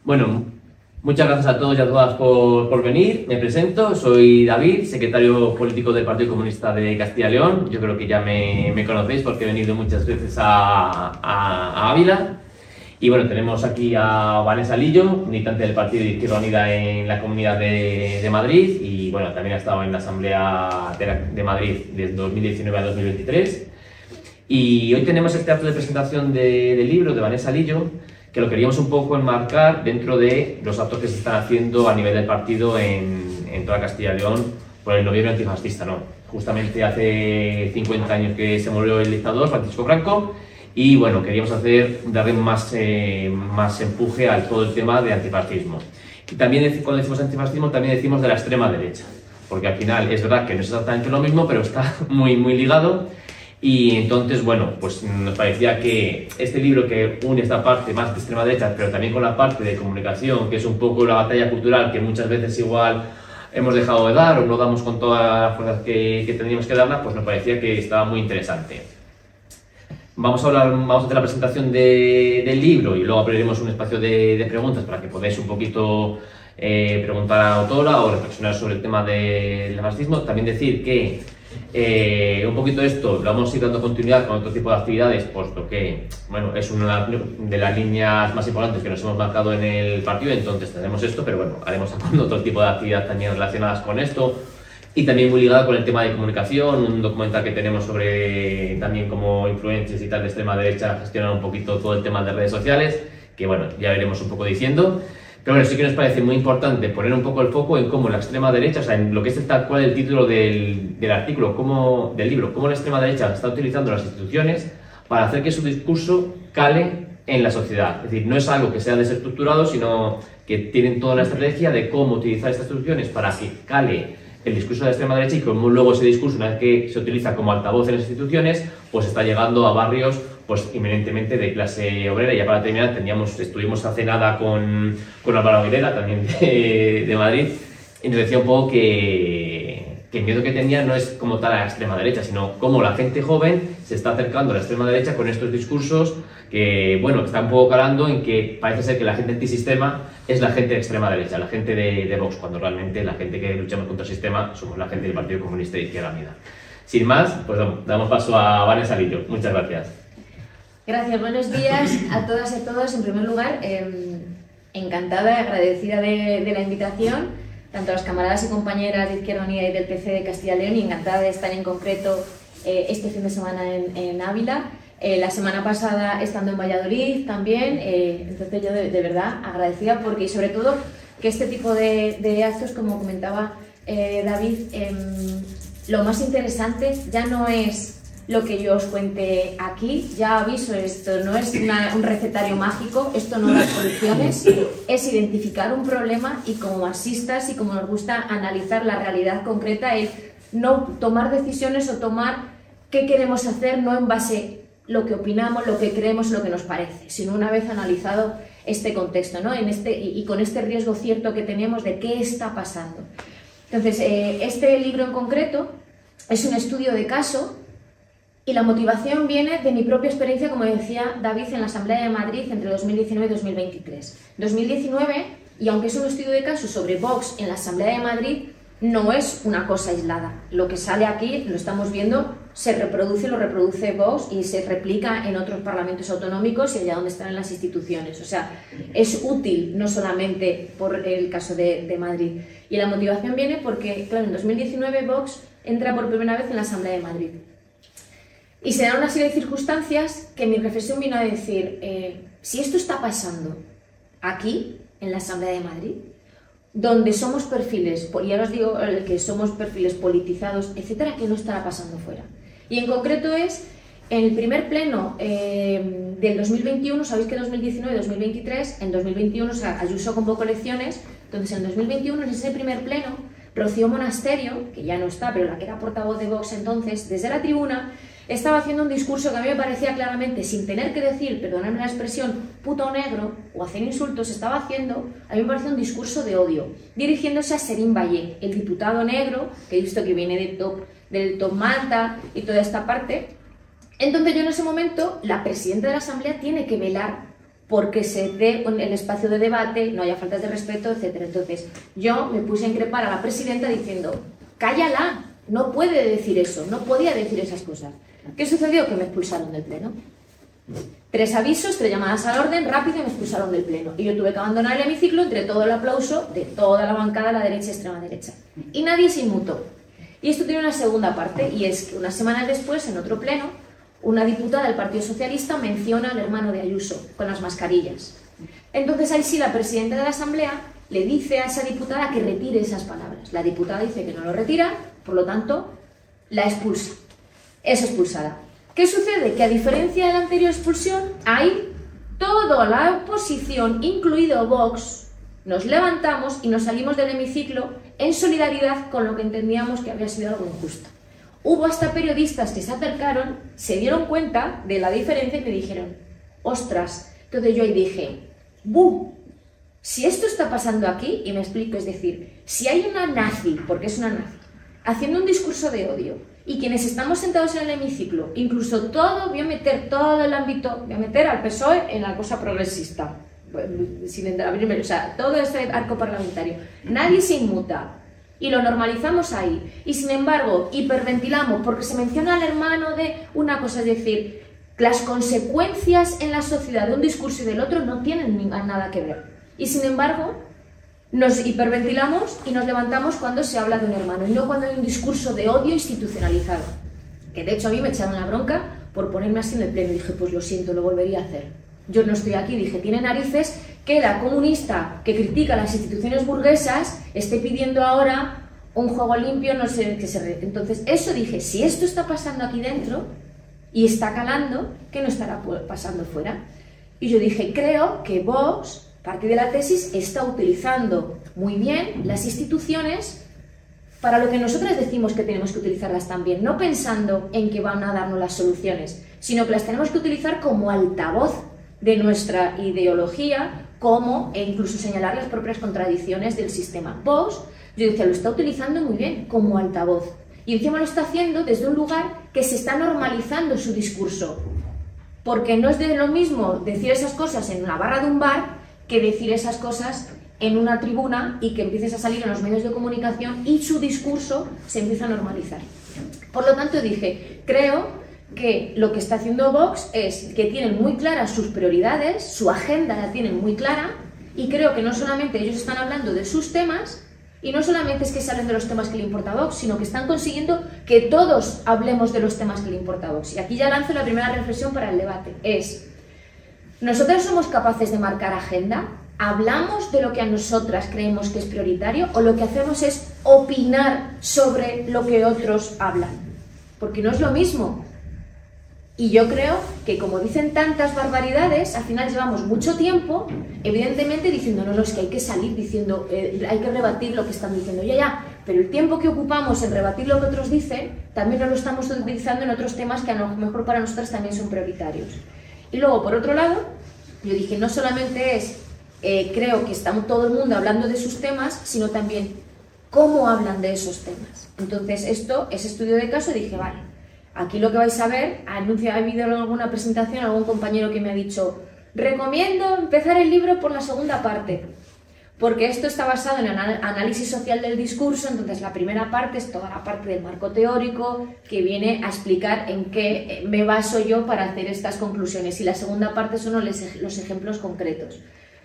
Bueno, muchas gracias a todos y a todas por venir. Me presento, soy David, secretario político del Partido Comunista de Castilla y León. Yo creo que ya me conocéis porque he venido muchas veces a Ávila. Y bueno, tenemos aquí a Vanessa Lillo, militante del Partido de Izquierda Unida en la Comunidad de Madrid, y bueno, también ha estado en la Asamblea de Madrid desde 2019 a 2023. Y hoy tenemos este acto de presentación del libro de Vanessa Lillo, que lo queríamos un poco enmarcar dentro de los actos que se están haciendo a nivel del partido en toda Castilla y León por el noviembre antifascista, ¿no? Justamente hace 50 años que se murió el dictador Francisco Franco. Y bueno, queríamos darle más empuje a todo el tema de antifascismo. Y también cuando decimos antifascismo también decimos de la extrema derecha, porque al final es verdad que no es exactamente lo mismo, pero está muy ligado. Y entonces, bueno, pues nos parecía que este libro que une esta parte más de extrema derecha, pero también con la parte de comunicación, que es un poco la batalla cultural que muchas veces igual hemos dejado de dar o no damos con todas las fuerzas que tendríamos que darla, pues nos parecía que estaba muy interesante. Vamos a hacer la presentación del libro y luego abriremos un espacio de preguntas para que podáis un poquito preguntar a la autora o reflexionar sobre el tema del fascismo. También decir que un poquito esto lo vamos a ir dando continuidad con otro tipo de actividades, puesto que bueno, es una de las líneas más importantes que nos hemos marcado en el partido, entonces tendremos esto, pero bueno, haremos otro tipo de actividad también relacionadas con esto. Y también muy ligada con el tema de comunicación, un documental que tenemos sobre también cómo influencers y tal de extrema derecha gestionan un poquito todo el tema de redes sociales, que bueno, ya veremos un poco diciendo. Pero bueno, sí que nos parece muy importante poner un poco el foco en cómo la extrema derecha, o sea, en lo que es tal cual el título del artículo, del libro, cómo la extrema derecha está utilizando las instituciones para hacer que su discurso cale en la sociedad. Es decir, no es algo que sea desestructurado, sino que tienen toda una estrategia de cómo utilizar estas instituciones para que cale el discurso de la extrema derecha y como luego ese discurso, una vez que se utiliza como altavoz en las instituciones, pues está llegando a barrios pues inminentemente de clase obrera. Y ya para terminar, estuvimos hace nada con Álvaro Aguilera, también de Madrid, y nos decía un poco que el miedo que tenía no es como tal a la extrema derecha, sino cómo la gente joven se está acercando a la extrema derecha con estos discursos que, bueno, están un poco calando en que parece ser que la gente antisistema es la gente de extrema derecha, la gente de Vox, cuando realmente la gente que luchamos contra el sistema somos la gente del Partido Comunista de Izquierda Unida. Sin más, pues damos paso a Vanessa Lillo. Muchas gracias. Gracias, buenos días a todas y a todos. En primer lugar, encantada y agradecida de la invitación, tanto a las camaradas y compañeras de Izquierda Unida y del PC de Castilla y León, y encantada de estar en concreto este fin de semana en Ávila. La semana pasada estando en Valladolid también, entonces yo de verdad agradecida porque, y sobre todo, que este tipo de actos, como comentaba David, lo más interesante ya no es lo que yo os cuente aquí, ya aviso, esto no es un recetario mágico, esto no da soluciones, es identificar un problema y como marxistas y como nos gusta analizar la realidad concreta, el no tomar decisiones o tomar qué queremos hacer no en base lo que opinamos, lo que creemos, lo que nos parece, sino una vez analizado este contexto, ¿no? Y con este riesgo cierto que tenemos de qué está pasando. Entonces, este libro en concreto es un estudio de caso y la motivación viene de mi propia experiencia, como decía David, en la Asamblea de Madrid entre 2019 y 2023. 2019, y aunque es un estudio de caso sobre Vox en la Asamblea de Madrid, no es una cosa aislada. Lo que sale aquí, lo estamos viendo, lo reproduce Vox y se replica en otros parlamentos autonómicos y allá donde están en las instituciones. O sea, es útil no solamente por el caso de Madrid. Y la motivación viene porque, claro, en 2019 Vox entra por primera vez en la Asamblea de Madrid. Y se dan una serie de circunstancias que mi reflexión vino a decir, si esto está pasando aquí, en la Asamblea de Madrid, donde somos perfiles, y ahora os digo que somos perfiles politizados, etcétera, ¿qué no estará pasando fuera? Y en concreto es, en el primer pleno del 2021, sabéis que 2019 y 2023, en 2021 Ayuso convocó elecciones, entonces en 2021, en ese primer pleno, Rocío Monasterio, que ya no está, pero la que era portavoz de Vox entonces, desde la tribuna, estaba haciendo un discurso que a mí me parecía claramente, sin tener que decir, perdonadme la expresión, puto negro o hacer insultos, estaba haciendo, a mí me parecía un discurso de odio, dirigiéndose a Serín Vallé, el diputado negro, que he visto que viene del Top Malta y toda esta parte. Entonces yo en ese momento, la presidenta de la Asamblea tiene que velar porque se dé el espacio de debate, no haya faltas de respeto, etcétera. Entonces, yo me puse a increpar a la presidenta diciendo, cállala, no puede decir eso, no podía decir esas cosas. ¿Qué sucedió? Que me expulsaron del pleno. 3 avisos, 3 llamadas al orden, rápido, y me expulsaron del pleno. Y yo tuve que abandonar el hemiciclo entre todo el aplauso de toda la bancada, la derecha y extrema derecha. Y nadie se inmutó. Y esto tiene una segunda parte, y es que unas semanas después, en otro pleno, una diputada del Partido Socialista menciona al hermano de Ayuso con las mascarillas. Entonces ahí sí la presidenta de la Asamblea le dice a esa diputada que retire esas palabras. La diputada dice que no lo retira, por lo tanto, la expulsa. Es expulsada. ¿Qué sucede? Que a diferencia de la anterior expulsión, ahí toda la oposición, incluido Vox, nos levantamos y nos salimos del hemiciclo en solidaridad con lo que entendíamos que había sido algo injusto. Hubo hasta periodistas que se acercaron, se dieron cuenta de la diferencia y me dijeron, ostras. Entonces yo ahí dije, ¡buh! Si esto está pasando aquí, y me explico, es decir, si hay una nazi, porque es una nazi, haciendo un discurso de odio, y quienes estamos sentados en el hemiciclo, incluso todo, voy a meter todo el ámbito, voy a meter al PSOE en la cosa progresista, sin abrirme, o sea, todo este arco parlamentario, nadie se inmuta, y lo normalizamos ahí, y sin embargo, hiperventilamos, porque se menciona al hermano de una cosa, es decir, las consecuencias en la sociedad de un discurso y del otro no tienen nada que ver, y sin embargo, nos hiperventilamos y nos levantamos cuando se habla de un hermano y no cuando hay un discurso de odio institucionalizado. Que de hecho a mí me echaron la bronca por ponerme así en el pleno. Y dije, pues lo siento, lo volvería a hacer. Yo no estoy aquí, dije, tiene narices que la comunista que critica las instituciones burguesas esté pidiendo ahora un juego limpio, no sé qué se... Entonces, eso dije, si esto está pasando aquí dentro y está calando, ¿qué no estará pasando fuera? Y yo dije, creo que Vox, parte de la tesis, está utilizando muy bien las instituciones para lo que nosotras decimos que tenemos que utilizarlas también, no pensando en que van a darnos las soluciones, sino que las tenemos que utilizar como altavoz de nuestra ideología, e incluso señalar las propias contradicciones del sistema. Vox, yo decía, lo está utilizando muy bien como altavoz, y encima lo está haciendo desde un lugar que se está normalizando su discurso, porque no es de lo mismo decir esas cosas en la barra de un bar que decir esas cosas en una tribuna y que empieces a salir en los medios de comunicación y su discurso se empieza a normalizar. Por lo tanto dije, creo que lo que está haciendo Vox es que tienen muy claras sus prioridades, su agenda la tienen muy clara, y creo que no solamente ellos están hablando de sus temas, y no solamente es que se hablen de los temas que le importa a Vox, sino que están consiguiendo que todos hablemos de los temas que le importa a Vox. Y aquí ya lanzo la primera reflexión para el debate, es... ¿Nosotras somos capaces de marcar agenda? ¿Hablamos de lo que a nosotras creemos que es prioritario o lo que hacemos es opinar sobre lo que otros hablan? Porque no es lo mismo. Y yo creo que como dicen tantas barbaridades, al final llevamos mucho tiempo, evidentemente diciendo, no, es que hay que salir diciendo, hay que rebatir lo que están diciendo, ya, pero el tiempo que ocupamos en rebatir lo que otros dicen, también no lo estamos utilizando en otros temas que a lo mejor para nosotras también son prioritarios. Y luego, por otro lado, yo dije, no solamente es, creo que está todo el mundo hablando de sus temas, sino también cómo hablan de esos temas. Entonces, ese estudio de caso, dije, vale, aquí lo que vais a ver, ha habido alguna presentación, algún compañero que me ha dicho, recomiendo empezar el libro por la segunda parte, porque esto está basado en el análisis social del discurso. Entonces la primera parte es toda la parte del marco teórico que viene a explicar en qué me baso yo para hacer estas conclusiones, y la segunda parte son los ejemplos concretos,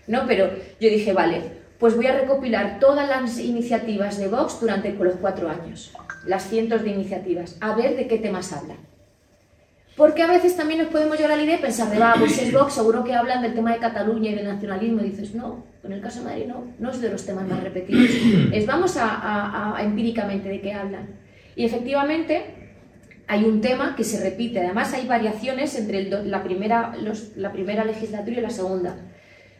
¿no? Pero yo dije, vale, pues voy a recopilar todas las iniciativas de Vox durante los 4 años, las cientos de iniciativas, a ver de qué temas hablan. Porque a veces también nos podemos llegar a la idea y pensar, pues es Vox, seguro que hablan del tema de Cataluña y del nacionalismo, y dices, no, en el caso de Madrid no es de los temas más repetidos, vamos a empíricamente de qué hablan. Y efectivamente hay un tema que se repite, además hay variaciones entre la primera legislatura y la segunda.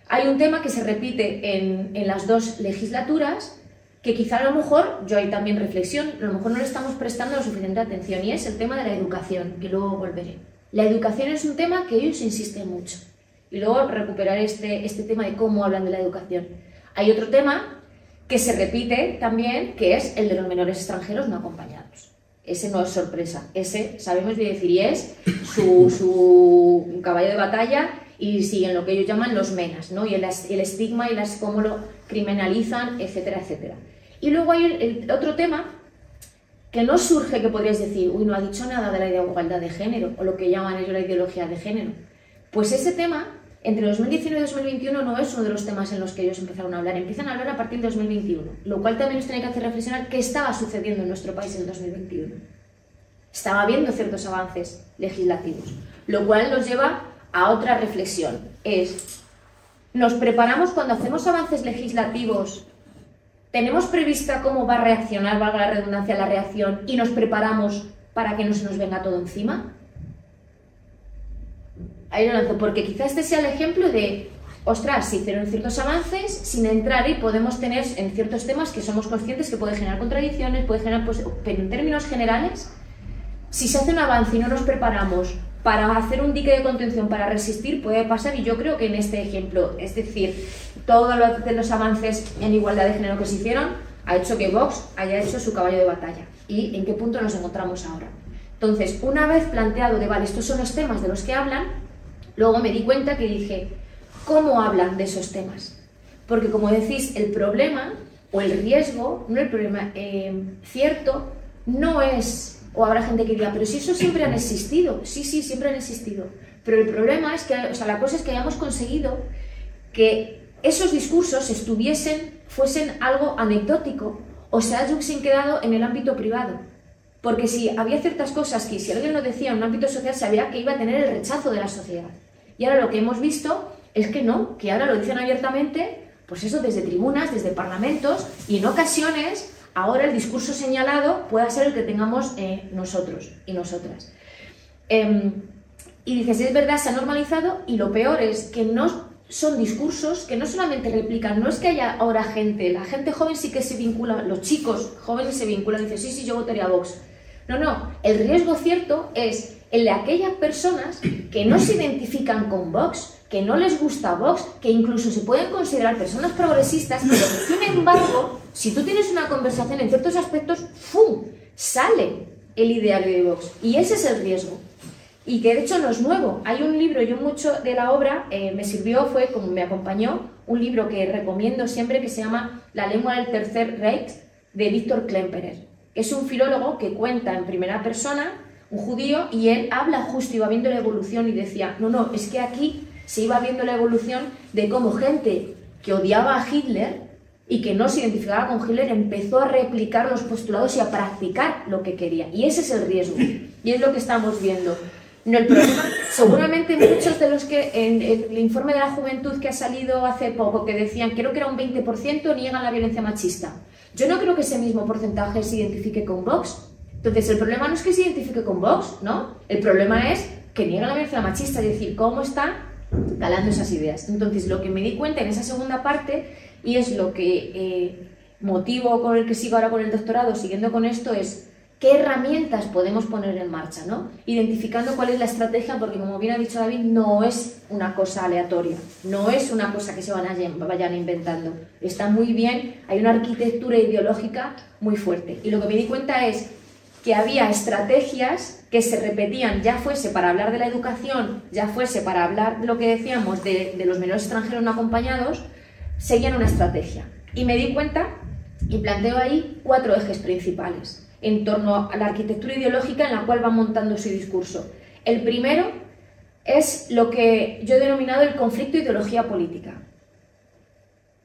Hay un tema que se repite en las 2 legislaturas, que quizá a lo mejor, yo hay también reflexión, a lo mejor no le estamos prestando la suficiente atención, y es el tema de la educación, que luego volveré. La educación es un tema que ellos insisten mucho, y luego recuperar este tema de cómo hablan de la educación. Hay otro tema que se repite también, que es el de los menores extranjeros no acompañados. Ese no es sorpresa, ese sabemos de decir, y es su caballo de batalla, y siguen lo que ellos llaman los menas, ¿no? Y el estigma y cómo lo criminalizan, etcétera, etcétera. Y luego hay el otro tema que no surge, que podríais decir, uy, no ha dicho nada de la igualdad de género, o lo que llaman ellos la ideología de género. Pues ese tema, entre 2019 y 2021, no es uno de los temas en los que ellos empezaron a hablar. Empiezan a hablar a partir de 2021, lo cual también nos tiene que hacer reflexionar qué estaba sucediendo en nuestro país en 2021. Estaba habiendo ciertos avances legislativos, lo cual nos lleva a otra reflexión. ¿Nos preparamos cuando hacemos avances legislativos? ¿Tenemos prevista cómo va a reaccionar, valga la redundancia, la reacción, y nos preparamos para que no se nos venga todo encima? Ahí lo lanzo, porque quizá este sea el ejemplo de, ostras, se hicieron ciertos avances sin entrar y podemos tener en ciertos temas que somos conscientes que puede generar contradicciones, puede generar, pues, pero en términos generales, si se hace un avance y no nos preparamos para hacer un dique de contención, para resistir, puede pasar, y yo creo que en este ejemplo, es decir, todos los avances en igualdad de género que se hicieron, ha hecho que Vox haya hecho su caballo de batalla. ¿Y en qué punto nos encontramos ahora? Entonces, una vez planteado de, vale, estos son los temas de los que hablan, luego me di cuenta que dije, ¿cómo hablan de esos temas? Porque, como decís, el problema, o el riesgo, no el problema, cierto, no es... O habrá gente que diga, pero si eso siempre han existido. Sí, sí, siempre han existido. Pero el problema es que, o sea, la cosa es que hayamos conseguido que esos discursos fuesen algo anecdótico o se hubiesen quedado en el ámbito privado. Porque si había ciertas cosas que si alguien lo decía en un ámbito social, sabía que iba a tener el rechazo de la sociedad. Y ahora lo que hemos visto es que no, que ahora lo dicen abiertamente, pues eso, desde tribunas, desde parlamentos, y en ocasiones... Ahora el discurso señalado pueda ser el que tengamos nosotros y nosotras. Y dices, es verdad, se ha normalizado, y lo peor es que no son discursos que no solamente replican, no es que haya ahora gente, la gente joven sí que se vincula, los chicos jóvenes se vinculan y dicen, sí, sí, yo votaría a Vox. No, no, el riesgo cierto es el de aquellas personas que no se identifican con Vox, que no les gusta Vox, que incluso se pueden considerar personas progresistas, pero que sin embargo, si tú tienes una conversación en ciertos aspectos, ¡fum!, sale el ideario de Vox. Y ese es el riesgo. Y que de hecho no es nuevo. Hay un libro, yo mucho de la obra me sirvió, fue como me acompañó, un libro que recomiendo siempre que se llama La lengua del Tercer Reich, de Viktor Klemperer. Es un filólogo que cuenta en primera persona, un judío, y él habla justo, iba viendo la evolución y decía, no, no, es que aquí se iba viendo la evolución de cómo gente que odiaba a Hitler y que no se identificaba con Hitler empezó a replicar los postulados y a practicar lo que quería. Y ese es el riesgo. Y es lo que estamos viendo. No, el problema, seguramente muchos de los que en el informe de la juventud que ha salido hace poco, que decían, creo que era un 20%, niegan la violencia machista. Yo no creo que ese mismo porcentaje se identifique con Vox. Entonces, el problema no es que se identifique con Vox, ¿no? El problema es que niegan la violencia machista, es decir, cómo está calando esas ideas. Entonces, lo que me di cuenta en esa segunda parte, y es lo que motivo con el que sigo ahora con el doctorado, siguiendo con esto, es qué herramientas podemos poner en marcha, ¿no? Identificando cuál es la estrategia, porque como bien ha dicho David, no es una cosa aleatoria, no es una cosa que se vayan inventando. Está muy bien, hay una arquitectura ideológica muy fuerte. Y lo que me di cuenta es que había estrategias que se repetían, ya fuese para hablar de la educación, ya fuese para hablar de lo que decíamos de los menores extranjeros no acompañados, seguían una estrategia. Y me di cuenta y planteo ahí 4 ejes principales en torno a la arquitectura ideológica en la cual va montando su discurso. El primero es lo que yo he denominado el conflicto ideología política.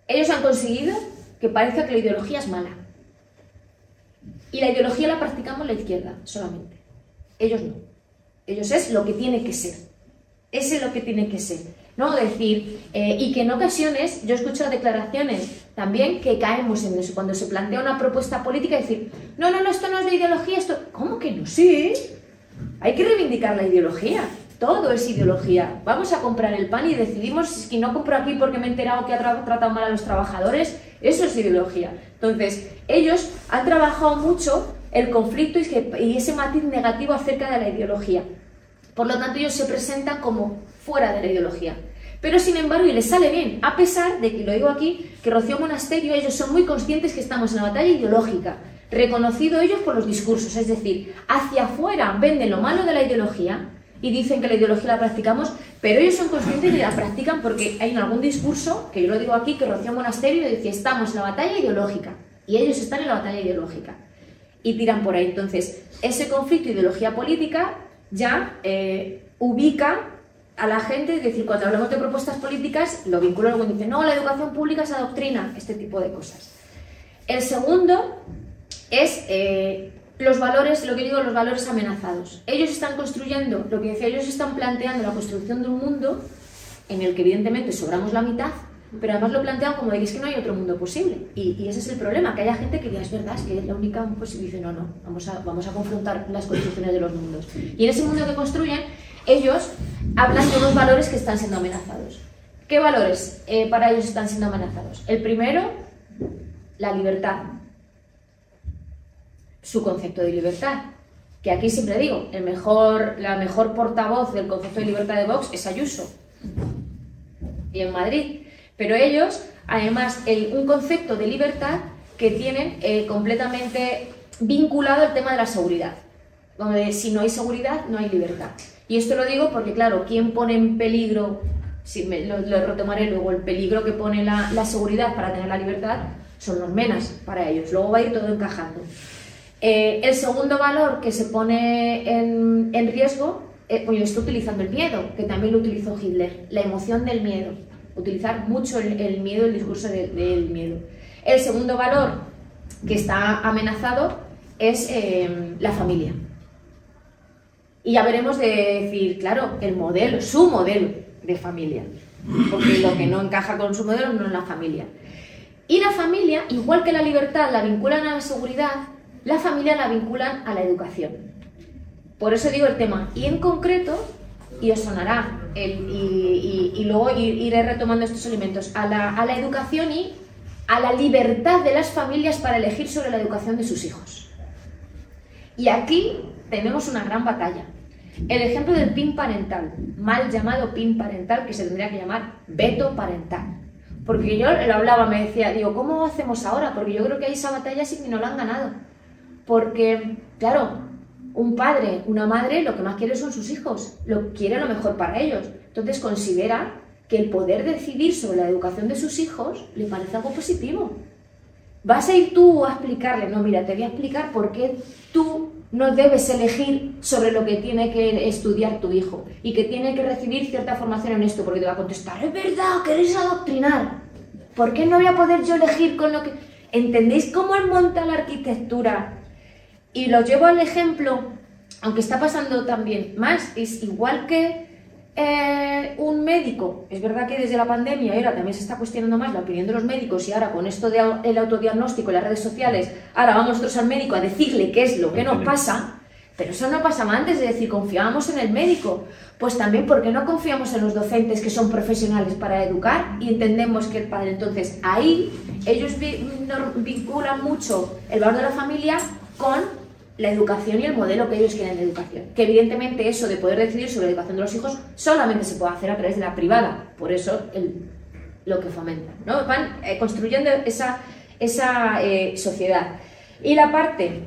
Ellos han conseguido que parezca que la ideología es mala. Y la ideología la practicamos la izquierda solamente. Ellos no. Ellos es lo que tiene que ser. Ese es lo que tiene que ser. ¿No? Decir, y que en ocasiones, yo he escuchado declaraciones también que caemos en eso, cuando se plantea una propuesta política, decir, no, no, no, esto no es de ideología, esto... ¿Cómo que no? Sí, hay que reivindicar la ideología, todo es ideología. Vamos a comprar el pan y decidimos si no compro aquí porque me he enterado que ha tratado mal a los trabajadores, eso es ideología. Entonces, ellos han trabajado mucho el conflicto y ese matiz negativo acerca de la ideología. Por lo tanto, ellos se presentan como fuera de la ideología. Pero sin embargo, y les sale bien, a pesar de que, lo digo aquí, que Rocío Monasterio, ellos son muy conscientes que estamos en la batalla ideológica, reconocido ellos por los discursos, es decir, hacia afuera venden lo malo de la ideología y dicen que la ideología la practicamos, Pero ellos son conscientes y la practican porque hay en algún discurso, que yo lo digo aquí, que Rocío Monasterio dice, estamos en la batalla ideológica, y ellos están en la batalla ideológica, y tiran por ahí. Entonces, ese conflicto ideología política ya ubica a la gente, es decir, cuando hablamos de propuestas políticas, lo vinculan cuando dicen, no, la educación pública es adoctrina, este tipo de cosas. El segundo es los valores, lo que digo, los valores amenazados. Ellos están construyendo, lo que decía, ellos están planteando la construcción de un mundo en el que evidentemente sobramos la mitad, pero además lo plantean como de que es que no hay otro mundo posible. Y ese es el problema, que haya gente que diga, es verdad, es que es la única posible. Dice, no, vamos a confrontar las construcciones de los mundos. Y en ese mundo que construyen, ellos hablan de unos valores que están siendo amenazados. ¿Qué valores para ellos están siendo amenazados? El primero, la libertad. Su concepto de libertad, que aquí siempre digo, la mejor portavoz del concepto de libertad de Vox es Ayuso, y en Madrid. Pero ellos, además, un concepto de libertad que tienen completamente vinculado al tema de la seguridad. Donde si no hay seguridad, no hay libertad. Y esto lo digo porque, claro, ¿quién pone en peligro, lo retomaré luego, el peligro que pone la seguridad para tener la libertad? Son los menas para ellos. Luego va a ir todo encajando. El segundo valor que se pone en riesgo, pues yo estoy utilizando el miedo, que también lo utilizó Hitler, la emoción del miedo. Utilizar mucho el miedo, el discurso del miedo. El segundo valor que está amenazado es la familia. Y ya veremos de decir, claro, su modelo de familia. Porque lo que no encaja con su modelo no es la familia. Y la familia, igual que la libertad la vinculan a la seguridad, la familia la vinculan a la educación. Por eso digo el tema. Y en concreto, y os sonará, y luego iré retomando estos elementos, a la educación y a la libertad de las familias para elegir sobre la educación de sus hijos. Y aquí tenemos una gran batalla. El ejemplo del PIN parental, mal llamado PIN parental, que se tendría que llamar veto parental. Porque yo lo hablaba, me decía, digo, ¿cómo hacemos ahora? Porque yo creo que hay esa batalla sí que no la han ganado. Porque, claro, un padre, una madre, lo que más quiere son sus hijos, quiere lo mejor para ellos. Entonces considera que el poder decidir sobre la educación de sus hijos le parece algo positivo. ¿Vas a ir tú a explicarle? No, mira, te voy a explicar por qué tú no debes elegir sobre lo que tiene que estudiar tu hijo y que tiene que recibir cierta formación en esto, porque te va a contestar, es verdad, queréis adoctrinar. ¿Por qué no voy a poder yo elegir con lo que...? ¿Entendéis cómo él monta la arquitectura? Y lo llevo al ejemplo, aunque está pasando también más, es igual que un médico. Es verdad que desde la pandemia ahora también se está cuestionando más la opinión de los médicos y ahora con esto del autodiagnóstico y las redes sociales, ahora vamos nosotros al médico a decirle qué es lo que nos pasa, pero eso no pasaba antes, de decir, confiábamos en el médico. Pues también, ¿por qué no confiamos en los docentes que son profesionales para educar y entendemos que el padre? Entonces, ahí ellos vinculan mucho el valor de la familia con la educación y el modelo que ellos quieren de educación. Que evidentemente eso de poder decidir sobre la educación de los hijos solamente se puede hacer a través de la privada, por eso lo que fomentan, ¿no? Van construyendo esa sociedad. Y la parte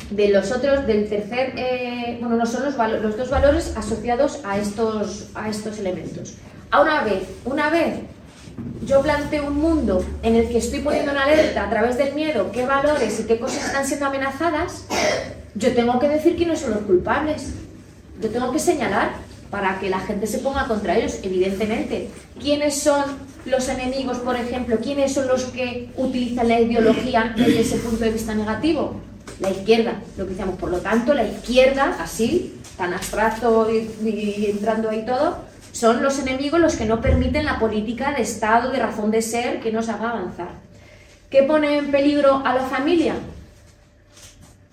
de los otros, del tercer, bueno, no son los dos valores asociados a estos elementos. Una vez yo planteo un mundo en el que estoy poniendo en alerta a través del miedo qué valores y qué cosas están siendo amenazadas, yo tengo que decir quiénes son los culpables. Yo tengo que señalar para que la gente se ponga contra ellos, evidentemente. ¿Quiénes son los enemigos, por ejemplo? ¿Quiénes son los que utilizan la ideología desde ese punto de vista negativo? La izquierda, lo que decíamos. Por lo tanto, la izquierda, así, tan abstracto y entrando ahí todo, son los enemigos los que no permiten la política de Estado, de razón de ser, que nos haga avanzar. ¿Qué pone en peligro a la familia?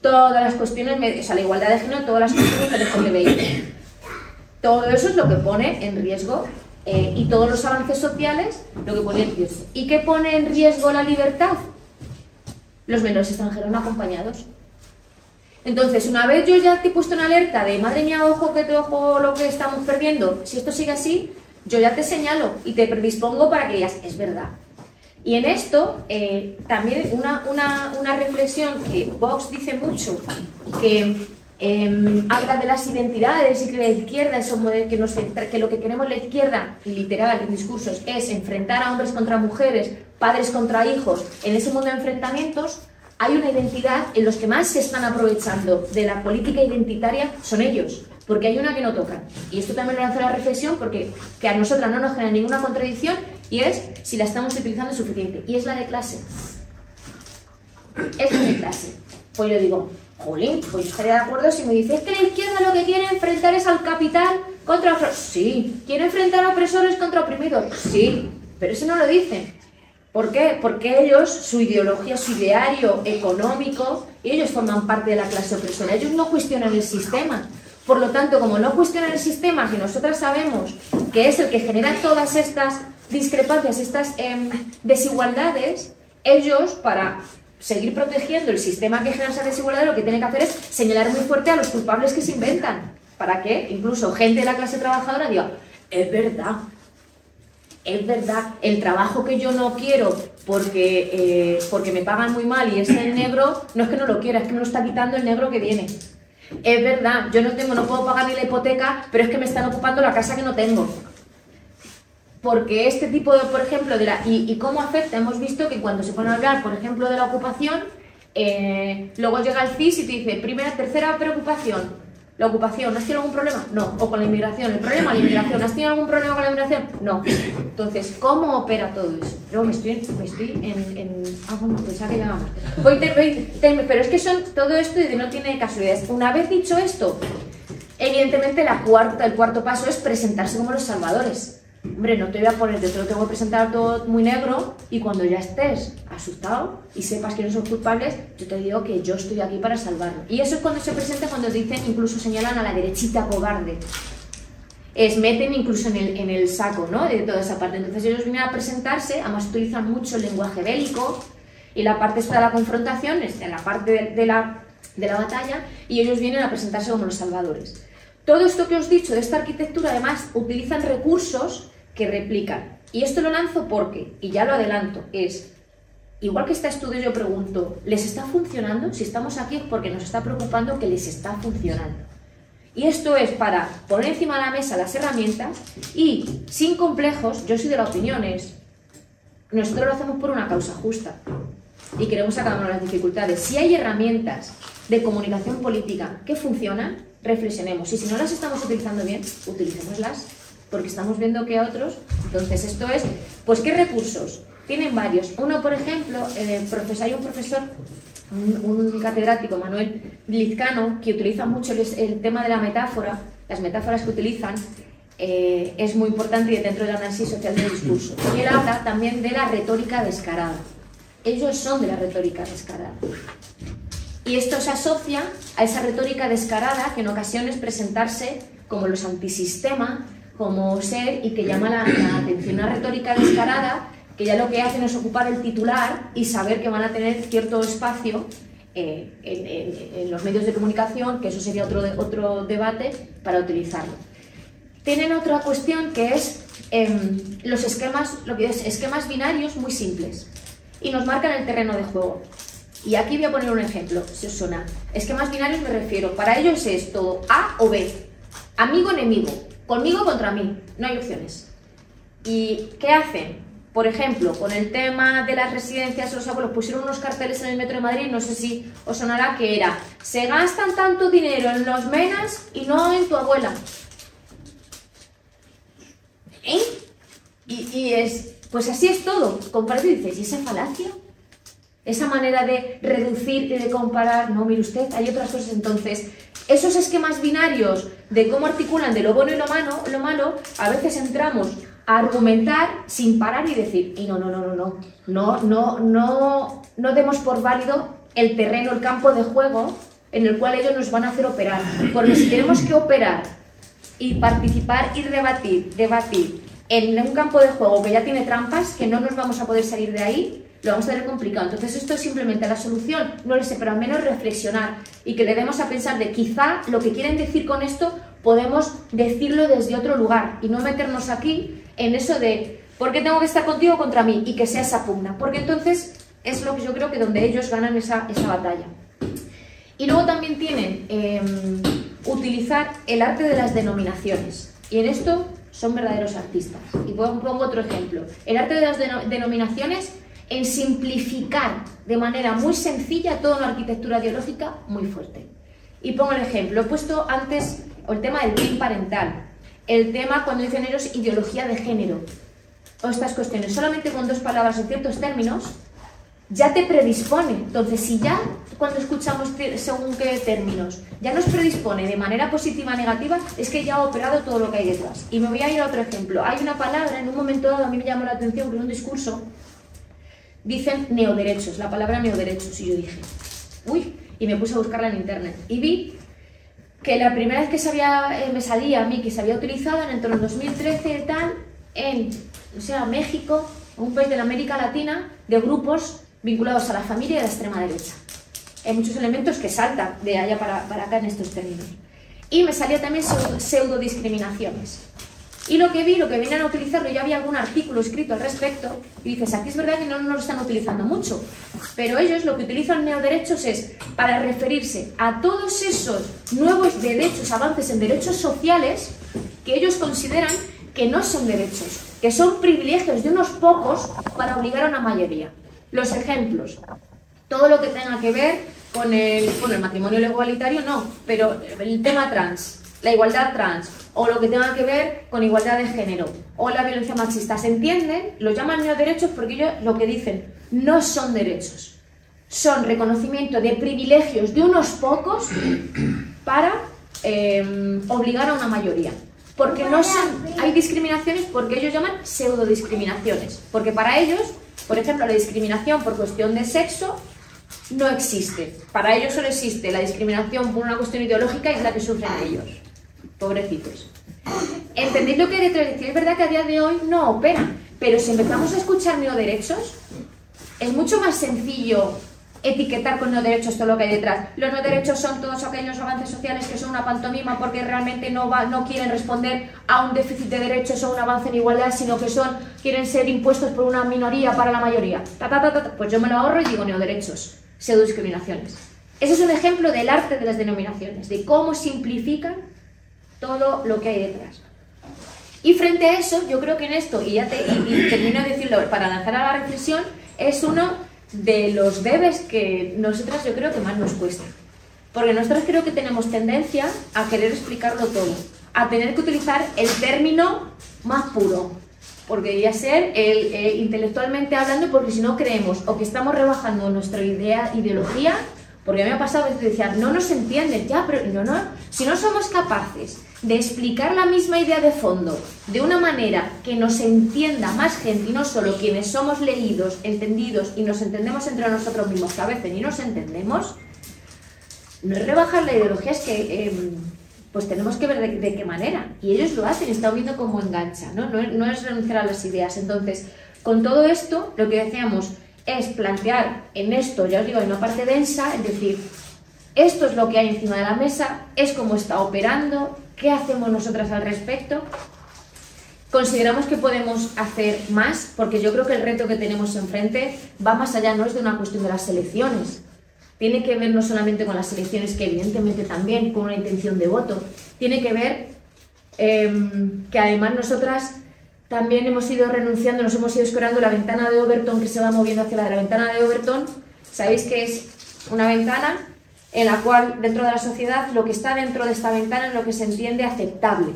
Todas las cuestiones, o sea, la igualdad de género, todas las cuestiones LGTBI. Todo eso es lo que pone en riesgo, y todos los avances sociales, lo que pone en riesgo. ¿Y qué pone en riesgo la libertad? Los menores extranjeros no acompañados. Entonces, una vez yo ya te he puesto en alerta de, madre mía, ojo lo que estamos perdiendo, si esto sigue así, yo ya te señalo y te predispongo para que digas, es verdad. Y en esto, también una reflexión que Vox dice mucho, que habla de las identidades y que la izquierda es un modelo que lo que queremos la izquierda, literal, en discursos, es enfrentar a hombres contra mujeres, padres contra hijos. En ese mundo de enfrentamientos hay una identidad en los que más se están aprovechando de la política identitaria son ellos, porque hay una que no tocan. Y esto también lo lanzo a la reflexión porque que a nosotras no nos genera ninguna contradicción y es si la estamos utilizando suficiente. Y es la de clase. Es la de clase. Pues yo digo, jolín, pues yo estaría de acuerdo si me dices que la izquierda lo que quiere enfrentar es al capital contra los... Sí. ¿Quiere enfrentar a opresores contra oprimidos? Sí. Pero eso no lo dicen. ¿Por qué? Porque ellos, su ideología, su ideario económico, ellos forman parte de la clase opresora. Ellos no cuestionan el sistema. Por lo tanto, como no cuestionan el sistema, que nosotras sabemos que es el que genera todas estas discrepancias, estas desigualdades, ellos, para seguir protegiendo el sistema que genera esa desigualdad, lo que tienen que hacer es señalar muy fuerte a los culpables que se inventan, para que incluso gente de la clase trabajadora diga, es verdad, el trabajo que yo no quiero porque me pagan muy mal y es el negro, no es que no lo quiera, es que me lo está quitando el negro que viene. Es verdad, yo no puedo pagar ni la hipoteca, pero es que me están ocupando la casa que no tengo. Porque este tipo de, por ejemplo, ¿y cómo afecta? Hemos visto que cuando se pone a hablar, por ejemplo, de la ocupación, luego llega el CIS y te dice, tercera preocupación, la ocupación, ¿has tenido algún problema? No. O con la inmigración, el problema, la inmigración, ¿has tenido algún problema con la inmigración? No. Entonces, ¿cómo opera todo eso? Luego me estoy bueno, pensaba que llegamos. Pero es que todo esto no tiene casualidades. Una vez dicho esto, evidentemente el cuarto paso es presentarse como los salvadores. Hombre, no te voy a poner, te lo tengo que presentar todo muy negro y cuando ya estés asustado y sepas que no son culpables, yo te digo que yo estoy aquí para salvarlo. Y eso es cuando se presenta, cuando dicen, incluso señalan a la derechita cobarde. Meten incluso en el saco, ¿no? De toda esa parte. Entonces ellos vienen a presentarse, además utilizan mucho el lenguaje bélico y la parte esta de la confrontación, en la parte de la batalla, y ellos vienen a presentarse como los salvadores. Todo esto que os he dicho de esta arquitectura, además, utilizan recursos que replican. Y esto lo lanzo porque, y ya lo adelanto, igual que este estudio yo pregunto, ¿les está funcionando? Si estamos aquí es porque nos está preocupando que les está funcionando. Y esto es para poner encima de la mesa las herramientas y, sin complejos, yo soy de la opinión, nosotros lo hacemos por una causa justa y queremos sacarnos las dificultades. Si hay herramientas de comunicación política que funcionan, reflexionemos. Y si no las estamos utilizando bien, utilicémoslas, porque estamos viendo que otros... Entonces, esto es, pues, ¿qué recursos? Tienen varios. Uno, por ejemplo, hay un profesor, un catedrático, Manuel Lizcano, que utiliza mucho el tema de la metáfora, las metáforas que utilizan, es muy importante dentro del análisis social del discurso. Y él habla también de la retórica descarada. Ellos son de la retórica descarada. Y esto se asocia a esa retórica descarada que en ocasiones presentarse como los antisistema, como ser, y que llama la atención. Una retórica descarada que ya lo que hacen es ocupar el titular y saber que van a tener cierto espacio en los medios de comunicación, que eso sería otro debate para utilizarlo. Tienen otra cuestión que es los esquemas, esquemas binarios muy simples y nos marcan el terreno de juego. Y aquí voy a poner un ejemplo, si os suena. Esquemas binarios me refiero, para ellos es todo A o B, amigo o enemigo, conmigo contra mí, no hay opciones. ¿Y qué hacen? Por ejemplo, con el tema de las residencias, los abuelos pusieron unos carteles en el metro de Madrid, no sé si os sonará, que era: se gastan tanto dinero en los menas y no en tu abuela. Y pues así es todo. Comparte y dices, ¿y esa falacia? Esa manera de reducir y de comparar, no, mire usted, hay otras cosas. Entonces, esos esquemas binarios de cómo articulan de lo bueno y lo malo, a veces entramos a argumentar sin parar y decir, y no demos por válido el terreno, el campo de juego en el cual ellos nos van a hacer operar. Porque si tenemos que operar y participar y debatir en un campo de juego que ya tiene trampas, que no nos vamos a poder salir de ahí, lo vamos a tener complicado. Entonces esto es simplemente la solución, no lo sé, pero al menos reflexionar y que le demos a pensar de quizá lo que quieren decir con esto podemos decirlo desde otro lugar y no meternos aquí en eso de ¿por qué tengo que estar contigo contra mí? Y que sea esa pugna, porque entonces es lo que yo creo que donde ellos ganan esa batalla. Y luego también tienen utilizar el arte de las denominaciones. Y en esto son verdaderos artistas. Y pongo otro ejemplo. El arte de las denominaciones en simplificar de manera muy sencilla toda una arquitectura ideológica muy fuerte. Y pongo el ejemplo. He puesto antes el tema del bien parental. El tema cuando dicen ellos ideología de género. O estas cuestiones. Solamente con 2 palabras en ciertos términos ya te predispone. Entonces, si ya cuando escuchamos según qué términos ya nos predispone de manera positiva o negativa, es que ya ha operado todo lo que hay detrás. Y me voy a ir a otro ejemplo. Hay una palabra, en un momento dado a mí me llamó la atención que en un discurso dicen neoderechos, la palabra neoderechos, y yo dije, uy, y me puse a buscarla en internet. Y vi que la primera vez que me salía a mí que se había utilizado en el 2013 y tal, en, o sea, México, un país de la América Latina, de grupos vinculados a la familia y a la extrema derecha. Hay muchos elementos que saltan de allá para acá en estos términos. Y me salía también pseudodiscriminaciones. Y lo que vienen a utilizarlo, ya había algún artículo escrito al respecto, y dices, aquí es verdad que no lo están utilizando mucho, pero ellos lo que utilizan neoderechos es para referirse a todos esos nuevos derechos, avances en derechos sociales, que ellos consideran que no son derechos, que son privilegios de unos pocos para obligar a una mayoría. Los ejemplos, todo lo que tenga que ver con el matrimonio igualitario, no, pero el tema trans, la igualdad trans, o lo que tenga que ver con igualdad de género, o la violencia machista, ¿se entienden? Los llaman neoderechos porque ellos lo que dicen no son derechos, son reconocimiento de privilegios de unos pocos para obligar a una mayoría. Porque no son, hay discriminaciones porque ellos llaman pseudodiscriminaciones, porque para ellos, por ejemplo, la discriminación por cuestión de sexo no existe. Para ellos solo existe la discriminación por una cuestión ideológica y es la que sufren ellos. Pobrecitos. ¿Entendéis lo que hay detrás? Es verdad que a día de hoy no opera, pero si empezamos a escuchar neoderechos, es mucho más sencillo etiquetar con neoderechos todo lo que hay detrás. Los neoderechos son todos aquellos avances sociales que son una pantomima porque realmente no quieren responder a un déficit de derechos o un avance en igualdad, sino que quieren ser impuestos por una minoría para la mayoría. Pues yo me lo ahorro y digo neoderechos, pseudodiscriminaciones. Ese es un ejemplo del arte de las denominaciones, de cómo simplifican todo lo que hay detrás. Y frente a eso, yo creo que en esto, y termino de decirlo para lanzar a la reflexión, es uno de los debes que nosotras yo creo que más nos cuesta. Porque nosotras creo que tenemos tendencia a querer explicarlo todo, a tener que utilizar el término más puro, porque debería ser intelectualmente hablando, porque si no creemos o que estamos rebajando nuestra ideología, porque a mí me ha pasado que decía, no nos entienden, ya, pero no, si no somos capaces de explicar la misma idea de fondo de una manera que nos entienda más gente y no solo quienes somos leídos, entendidos y nos entendemos entre nosotros mismos, que a veces ni nos entendemos, no es rebajar la ideología, es que pues tenemos que ver de qué manera. Y ellos lo hacen, están viendo cómo engancha, no es renunciar a las ideas. Entonces, con todo esto, lo que decíamos es plantear en esto, ya os digo, en una parte densa, es decir, esto es lo que hay encima de la mesa, es cómo está operando, ¿qué hacemos nosotras al respecto? Consideramos que podemos hacer más, porque yo creo que el reto que tenemos enfrente va más allá, no es de una cuestión de las elecciones, tiene que ver no solamente con las elecciones, que evidentemente también con una intención de voto, tiene que ver que además nosotras también hemos ido renunciando, nos hemos ido escorando la ventana de Overton que se va moviendo hacia la ventana de Overton. Sabéis que es una ventana en la cual dentro de la sociedad lo que está dentro de esta ventana es lo que se entiende aceptable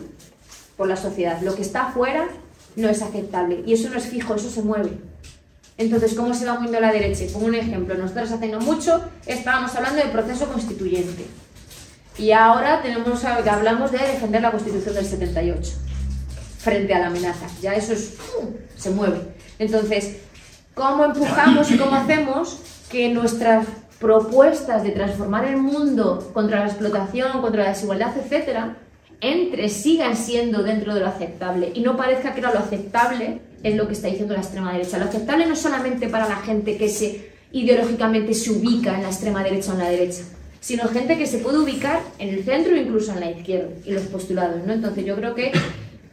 por la sociedad. Lo que está afuera no es aceptable y eso no es fijo, eso se mueve. Entonces, ¿cómo se va moviendo la derecha? Pongo un ejemplo. Nosotros hace no mucho estábamos hablando del proceso constituyente y ahora hablamos de defender la Constitución del 78 frente a la amenaza. Ya eso se mueve. Entonces, ¿cómo empujamos y cómo hacemos que nuestras propuestas de transformar el mundo contra la explotación, contra la desigualdad, etcétera, sigan siendo dentro de lo aceptable y no parezca que lo aceptable es lo que está diciendo la extrema derecha? Lo aceptable no es solamente para la gente que ideológicamente se ubica en la extrema derecha o en la derecha, sino gente que se puede ubicar en el centro o incluso en la izquierda y los postulados, ¿no? Entonces yo creo que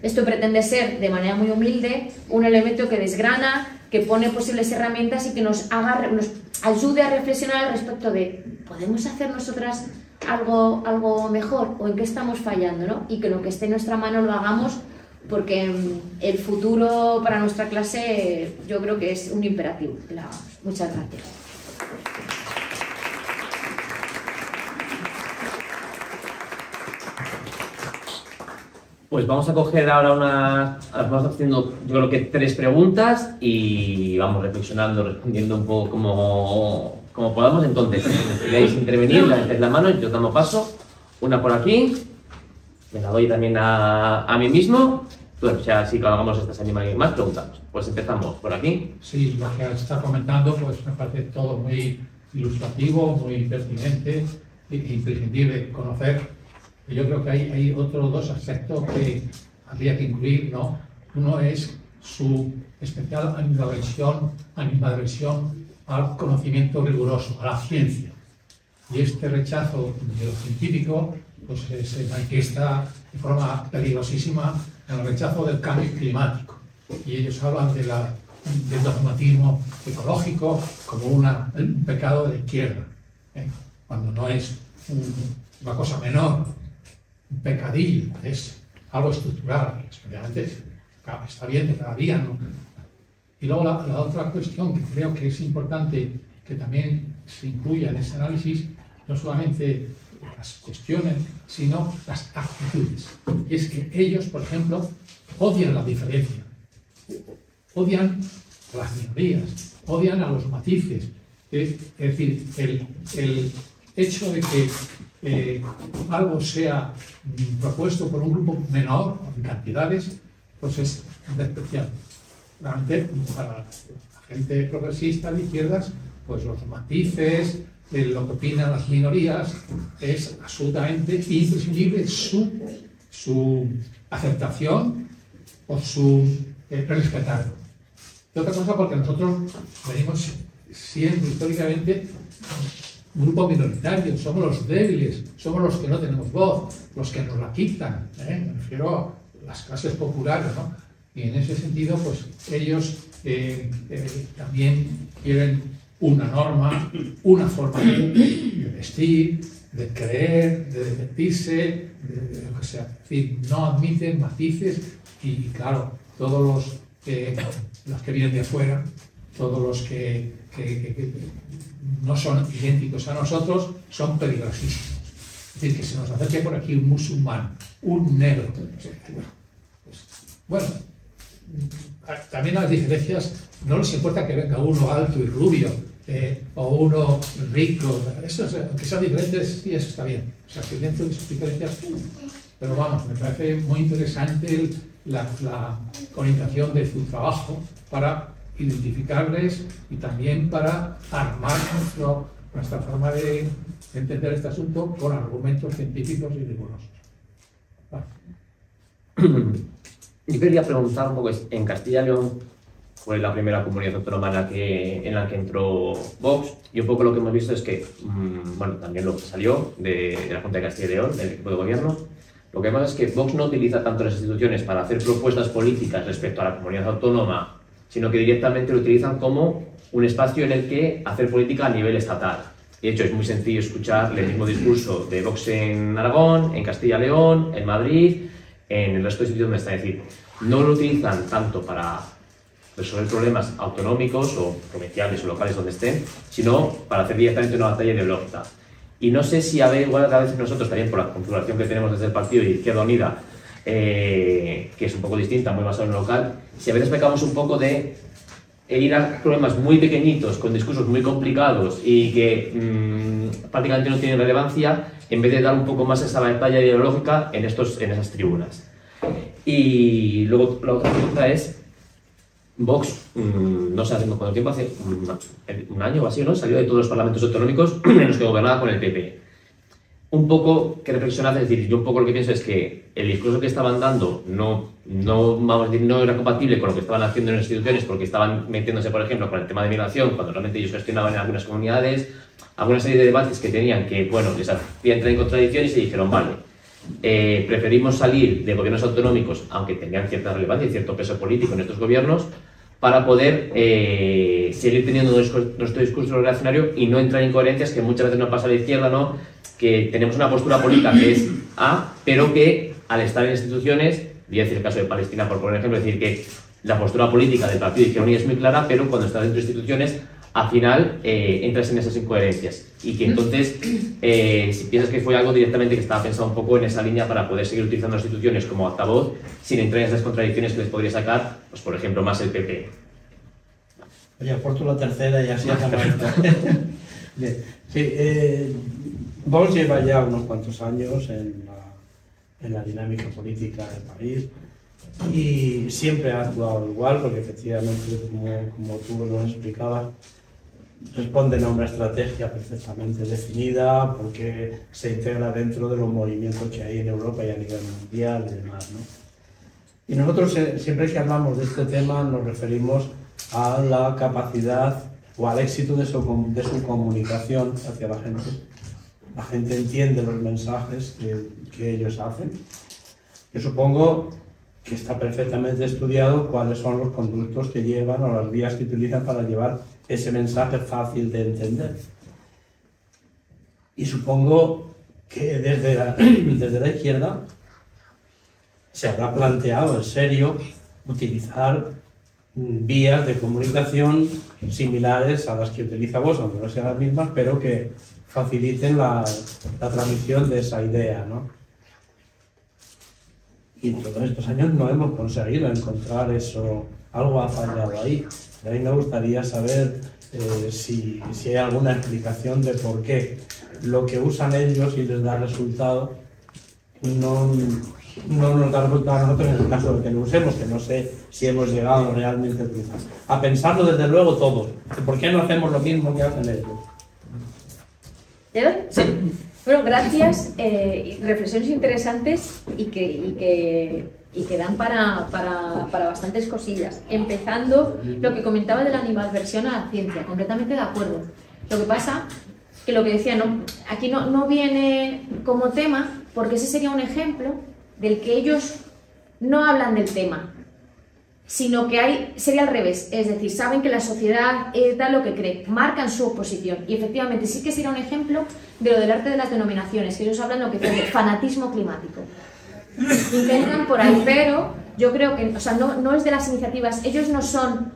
esto pretende ser, de manera muy humilde, un elemento que desgrana, que pone posibles herramientas y que nos ayude a reflexionar al respecto de ¿podemos hacer nosotras algo mejor o en qué estamos fallando, ¿no? Y que lo que esté en nuestra mano lo hagamos, porque el futuro para nuestra clase yo creo que es un imperativo. Muchas gracias. Pues vamos a coger ahora vamos haciendo yo creo que 3 preguntas y vamos reflexionando, respondiendo un poco como podamos. Entonces, si queréis intervenir, levantéis la mano, yo damos paso. Una por aquí, me la doy también a mí mismo. Pues ya así que hagamos estas animales más, preguntamos. Pues empezamos por aquí. Sí, lo que está comentando pues me parece todo muy ilustrativo, muy pertinente e imprescindible conocer. Yo creo que hay otros 2 aspectos que habría que incluir, ¿no? Uno es su especial animadversión al conocimiento riguroso, a la ciencia. Y este rechazo de lo científico pues, se manifiesta de forma peligrosísima en el rechazo del cambio climático. Y ellos hablan del dogmatismo ecológico como un pecado de izquierda, cuando no es una cosa menor, un pecadillo, es algo estructural, especialmente está bien de cada día, ¿no? Y luego la otra cuestión que creo que es importante que también se incluya en ese análisis, no solamente las cuestiones, sino las actitudes. Y es que ellos, por ejemplo, odian la diferencia, odian a las minorías, odian a los matices. Es decir, el hecho de que algo sea propuesto por un grupo menor en cantidades, pues es despreciable. Realmente, para la gente progresista de izquierdas, pues los matices, lo que opinan las minorías, es absolutamente imprescindible su aceptación o su respetarlo. Y otra cosa, porque nosotros venimos siendo históricamente un grupo minoritario, somos los débiles, somos los que no tenemos voz, los que nos la quitan, me refiero a las clases populares, ¿no? Y en ese sentido, pues ellos también quieren una norma, una forma de vestir, de creer, de divertirse, de lo que sea. Es decir, no admiten matices y, claro, todos los que vienen de afuera, todos los que no son idénticos a nosotros, son peligrosísimos. Es decir, que se nos acerque por aquí un musulmán, un negro. Bueno, también las diferencias, no les importa que venga uno alto y rubio, o uno rico, aunque sean diferentes, y eso está bien. O sea, que dentro de esas diferencias, pero vamos, me parece muy interesante la orientación de su trabajo para identificarles y también para armar nuestra forma de entender este asunto con argumentos científicos y rigurosos. Yo quería preguntar un poco, en Castilla y León fue la primera comunidad autónoma en la que entró Vox, y un poco lo que hemos visto es que, bueno, también lo que salió de la Junta de Castilla y León, del equipo de gobierno, lo que vemos es que Vox no utiliza tanto las instituciones para hacer propuestas políticas respecto a la comunidad autónoma, sino que directamente lo utilizan como un espacio en el que hacer política a nivel estatal. De hecho, es muy sencillo escuchar el mismo discurso de Vox en Aragón, en Castilla y León, en Madrid, en el resto de sitios donde está. Es decir, no lo utilizan tanto para resolver problemas autonómicos o provinciales o locales donde estén, sino para hacer directamente una batalla ideológica. Y no sé si igual a veces nosotros también, por la configuración que tenemos desde el partido de Izquierda Unida, que es un poco distinta, muy basada en lo local, si a veces pecamos un poco de ir a problemas muy pequeñitos, con discursos muy complicados y que prácticamente no tienen relevancia, en vez de dar un poco más esa batalla ideológica en esas tribunas. Y luego la otra pregunta es, Vox, no sé hace cuánto tiempo, hace un año o así, ¿no? Salió de todos los parlamentos autonómicos en los que gobernaba con el PP. Un poco que reflexionar, es decir, yo un poco lo que pienso es que el discurso que estaban dando vamos a decir, no era compatible con lo que estaban haciendo en las instituciones, porque estaban metiéndose, por ejemplo, con el tema de migración, cuando realmente ellos gestionaban en algunas comunidades, alguna serie de debates que tenían que, bueno, les hacía entrar en contradicción y se dijeron, vale, preferimos salir de gobiernos autonómicos, aunque tenían cierta relevancia y cierto peso político en estos gobiernos, para poder seguir teniendo nuestro discurso reaccionario y no entrar en incoherencias que muchas veces nos pasa a la izquierda, ¿no? Que tenemos una postura política que es A, pero que al estar en instituciones, voy a decir el caso de Palestina por poner ejemplo, es decir, que la postura política del Partido de Izquierda Unida es muy clara, pero cuando estás dentro de instituciones, al final entras en esas incoherencias. Y que entonces, si piensas que fue algo directamente que estaba pensado un poco en esa línea para poder seguir utilizando las instituciones como altavoz, sin entrar en esas contradicciones que les podría sacar, pues por ejemplo, más el PP. Oye, aporto la tercera y así acabamos. Bien. Sí, Vox lleva ya unos cuantos años en la dinámica política del país y siempre ha actuado igual, porque efectivamente, como tú nos explicabas, responden a una estrategia perfectamente definida, porque se integra dentro de los movimientos que hay en Europa y a nivel mundial y demás, ¿no? Y nosotros siempre que hablamos de este tema nos referimos a la capacidad o al éxito de su comunicación hacia la gente. La gente entiende los mensajes que ellos hacen. Yo supongo que está perfectamente estudiado cuáles son los conductos que llevan o las vías que utilizan para llevar ese mensaje fácil de entender. Y supongo que desde la izquierda se habrá planteado en serio utilizar vías de comunicación similares a las que utiliza Vox, aunque no sean las mismas, pero que faciliten la transmisión de esa idea, ¿no? Y en todos estos años no hemos conseguido encontrar eso, algo ha fallado ahí. A mí me gustaría saber si hay alguna explicación de por qué lo que usan ellos y les da resultado no nos da resultado a nosotros en el caso de que lo usemos, que no sé si hemos llegado realmente a utilizar. A pensarlo desde luego todos. ¿Por qué no hacemos lo mismo que hacen ellos? ¿Sí? Bueno, gracias. Reflexiones interesantes y que dan para bastantes cosillas. Empezando lo que comentaba de la animadversión a la ciencia, completamente de acuerdo. Lo que pasa que lo que decía, aquí no viene como tema, porque ese sería un ejemplo del que ellos no hablan del tema, sino que sería al revés, es decir, saben que la sociedad da lo que cree, marcan su oposición, y efectivamente sí que sería un ejemplo de lo del arte de las denominaciones, que ellos hablan lo que es de fanatismo climático. Intentan por ahí, pero yo creo que, o sea, no es de las iniciativas, ellos no son,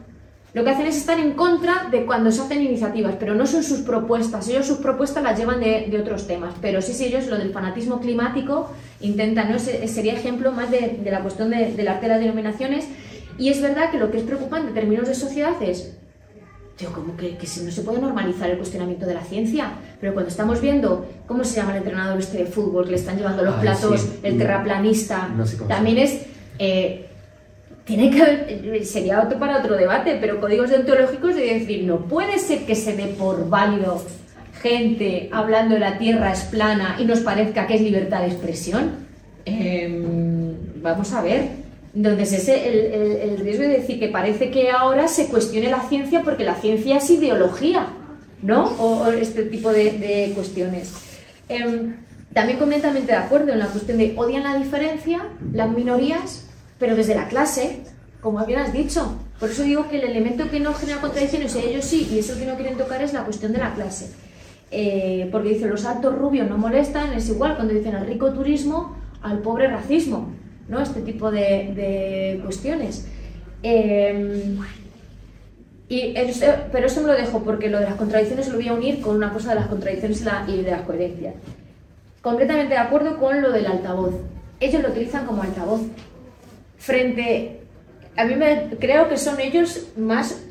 lo que hacen es estar en contra de cuando se hacen iniciativas, pero no son sus propuestas, ellos sus propuestas las llevan de otros temas, pero sí, ellos lo del fanatismo climático intentan, ¿no? Sería ejemplo más de la cuestión del arte de las denominaciones. Y es verdad que lo que es preocupante en términos de sociedad es, como que no se puede normalizar el cuestionamiento de la ciencia, pero cuando estamos viendo, ¿cómo se llama el entrenador de fútbol que le están llevando los platos, sí, el terraplanista? No sé cómo también es, tiene que haber, sería para otro debate, pero códigos deontológicos de decir, no puede ser que se dé por válido gente hablando de la Tierra es plana y nos parezca que es libertad de expresión. Vamos a ver. Entonces ese el riesgo de decir que parece que ahora se cuestione la ciencia porque la ciencia es ideología, ¿no? O este tipo de cuestiones. También completamente de acuerdo en la cuestión de odian la diferencia, las minorías, pero desde la clase, como bien has dicho. Por eso digo que el elemento que no genera contradicciones, ellos sí, y eso que no quieren tocar es la cuestión de la clase. Porque dicen los altos rubios no molestan, es igual cuando dicen al rico turismo, al pobre racismo, ¿no? Este tipo de cuestiones. Pero eso me lo dejo porque lo de las contradicciones lo voy a unir con una cosa de las contradicciones y de las coherencias. Completamente de acuerdo con lo del altavoz. Ellos lo utilizan como altavoz. Creo que son ellos más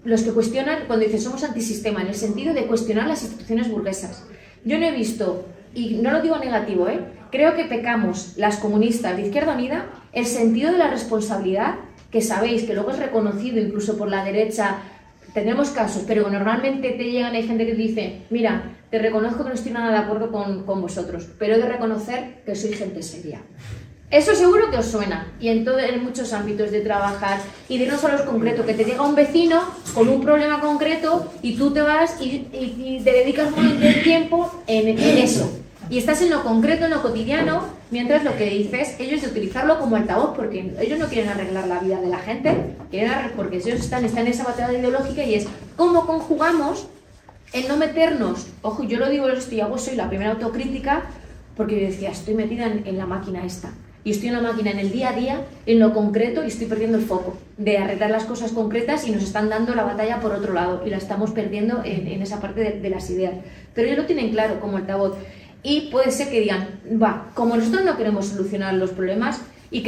los que cuestionan cuando dicen somos antisistema, en el sentido de cuestionar las instituciones burguesas. Yo no he visto, y no lo digo negativo, creo que pecamos, las comunistas de Izquierda Unida, el sentido de la responsabilidad, que sabéis que luego es reconocido incluso por la derecha, tenemos casos, pero normalmente te llegan, hay gente que dice, mira, te reconozco que no estoy nada de acuerdo con vosotros, pero he de reconocer que soy gente seria. Eso seguro que os suena, y en muchos ámbitos de trabajar, y de no solo es concreto, que te llega un vecino con un problema concreto y tú te vas y te dedicas un momento de tiempo en eso. Y estás en lo concreto, en lo cotidiano, Mientras lo que dices, ellos de utilizarlo como altavoz, porque ellos no quieren arreglar la vida de la gente, porque ellos están en esa batalla ideológica, y es cómo conjugamos el no meternos. Ojo, yo lo digo esto y hago, soy la primera autocrítica, porque yo decía, estoy metida en la máquina esta, y estoy en la máquina en el día a día, en lo concreto, y estoy perdiendo el foco de arreglar las cosas concretas, y nos están dando la batalla por otro lado, y la estamos perdiendo en esa parte de las ideas. Pero ellos lo tienen claro como altavoz. Y puede ser que digan, va, como nosotros no queremos solucionar los problemas y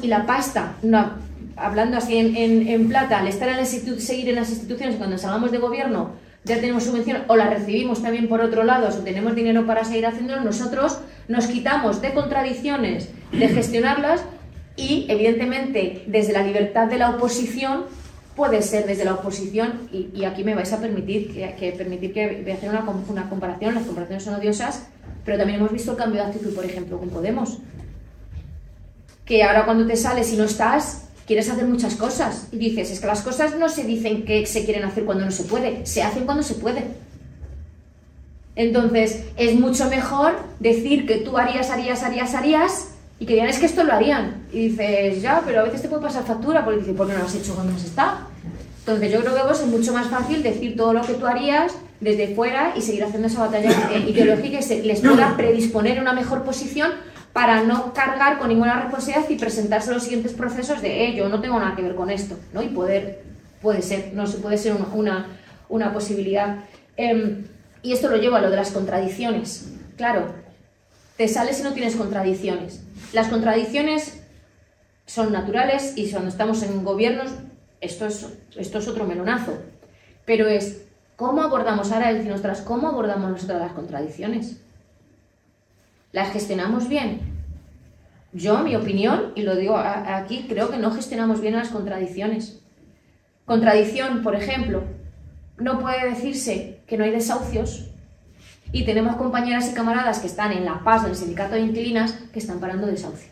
la pasta, no, hablando así en plata, al estar en seguir en las instituciones, cuando salgamos de gobierno ya tenemos subvención o la recibimos también por otro lado, o tenemos dinero para seguir haciéndolo, nosotros nos quitamos de contradicciones, de gestionarlas, y evidentemente desde la libertad de la oposición, puede ser desde la oposición, y aquí me vais a permitir que voy a hacer una comparación, las comparaciones son odiosas, pero también hemos visto el cambio de actitud, por ejemplo, con Podemos. Que ahora cuando te sales y no estás, quieres hacer muchas cosas. Y dices, es que las cosas no se dicen que se quieren hacer cuando no se puede, se hacen cuando se puede. Entonces, es mucho mejor decir que tú harías, y que digan, es que esto lo harían. Y dices, ya, pero a veces te puede pasar factura, porque dices, ¿por qué no lo has hecho cuando has estado? Entonces, yo creo que vos es mucho más fácil decir todo lo que tú harías desde fuera y seguir haciendo esa batalla ideológica, y les pueda predisponer en una mejor posición para no cargar con ninguna responsabilidad y presentarse a los siguientes procesos de yo no tengo nada que ver con esto, ¿no? Y puede ser una posibilidad. Y esto lo llevo a lo de las contradicciones. Claro, te sales y no tienes contradicciones. Las contradicciones son naturales, y cuando estamos en gobiernos, esto es otro melonazo. Pero es, ¿cómo abordamos ahora cómo abordamos nosotros las contradicciones? ¿Las gestionamos bien? Yo, mi opinión, y lo digo aquí, creo que no gestionamos bien las contradicciones. Contradicción, por ejemplo, no puede decirse que no hay desahucios, y tenemos compañeras y camaradas que están en La Paz, en el sindicato de inquilinas, que están parando desahucios.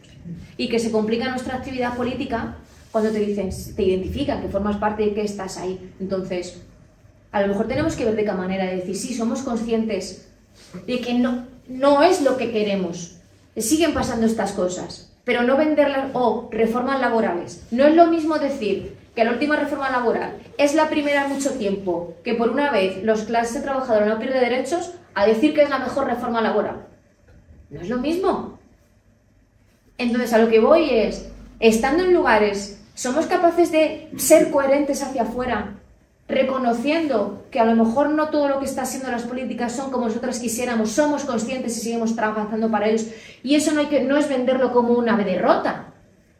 Y que se complica nuestra actividad política cuando te identifican, que formas parte de que estás ahí. Entonces, a lo mejor tenemos que ver de qué manera decir, sí, somos conscientes de que no es lo que queremos. Siguen pasando estas cosas, pero no venderlas, o reformas laborales. No es lo mismo decir que la última reforma laboral es la primera en mucho tiempo, que por una vez los clases trabajadoras no pierden derechos, a decir que es la mejor reforma laboral. No es lo mismo. Entonces, a lo que voy es, estando en lugares, somos capaces de ser coherentes hacia afuera, reconociendo que a lo mejor no todo lo que está haciendo las políticas son como nosotras quisiéramos, somos conscientes y seguimos trabajando para ellos, y eso no es venderlo como una derrota.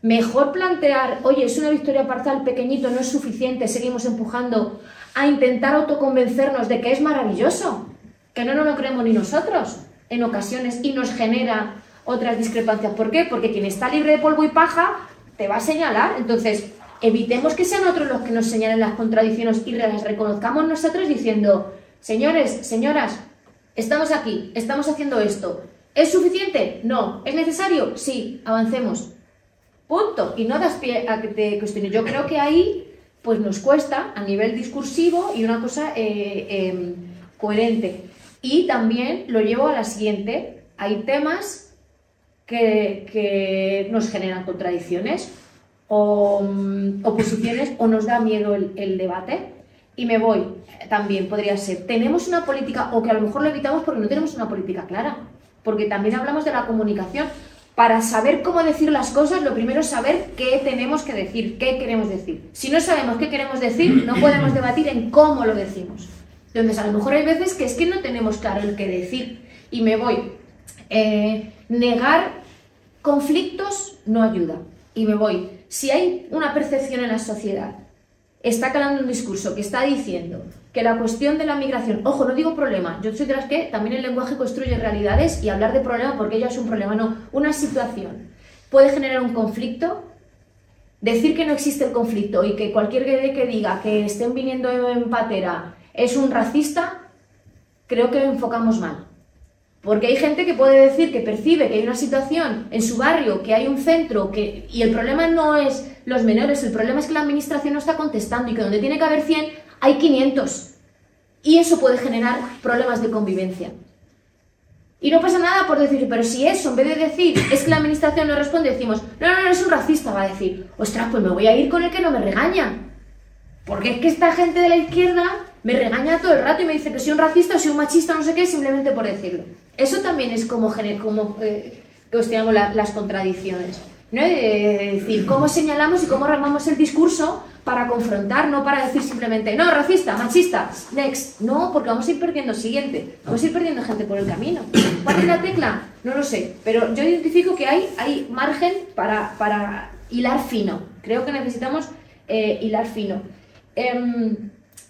Mejor plantear, oye, es una victoria parcial, pequeñito, no es suficiente, seguimos empujando, a intentar autoconvencernos de que es maravilloso, que no nos lo creemos ni nosotros en ocasiones, y nos genera otras discrepancias. ¿Por qué? Porque quien está libre de polvo y paja te va a señalar. Entonces, evitemos que sean otros los que nos señalen las contradicciones y las reconozcamos nosotros diciendo, señores, señoras, estamos aquí, estamos haciendo esto. ¿Es suficiente? No. ¿Es necesario? Sí. Avancemos. Punto. Y no das pie a que te cuestiones. Yo creo que ahí pues nos cuesta a nivel discursivo y una cosa coherente. Y también lo llevo a la siguiente. Hay temas que nos generan contradicciones o oposiciones, o nos da miedo el debate, y me voy. También podría ser, tenemos una política, o que a lo mejor lo evitamos porque no tenemos una política clara, porque también hablamos de la comunicación. Para saber cómo decir las cosas, lo primero es saber qué tenemos que decir, qué queremos decir. Si no sabemos qué queremos decir, no podemos debatir en cómo lo decimos. Entonces, a lo mejor hay veces que es que no tenemos claro el qué decir, y me voy. Negar conflictos no ayuda, y me voy. Si hay una percepción en la sociedad, está calando un discurso que está diciendo que la cuestión de la migración, ojo, no digo problema, yo soy de las que también el lenguaje construye realidades, y hablar de problema porque ello es un problema, no, una situación puede generar un conflicto. Decir que no existe el conflicto y que cualquier que diga que estén viniendo en patera es un racista, creo que enfocamos mal. Porque hay gente que puede decir que percibe que hay una situación en su barrio, que hay un centro, y el problema no es los menores, el problema es que la administración no está contestando, y que donde tiene que haber 100 hay 500. Y eso puede generar problemas de convivencia. Y no pasa nada por decir, pero si eso, en vez de decir, es que la administración no responde, decimos, no, es un racista, va a decir, ostras, pues me voy a ir con el que no me regaña. Porque es que esta gente de la izquierda me regaña todo el rato y me dice que soy un racista o soy un machista, no sé qué, simplemente por decirlo. Eso también es como cuestionamos las contradicciones, ¿no? De decir, cómo señalamos y cómo armamos el discurso para confrontar, no para decir simplemente, no, racista, machista, next. No, porque vamos a ir perdiendo, siguiente, vamos a ir perdiendo gente por el camino. ¿Cuál es la tecla? No lo sé, pero yo identifico que hay margen para hilar fino. Creo que necesitamos hilar fino.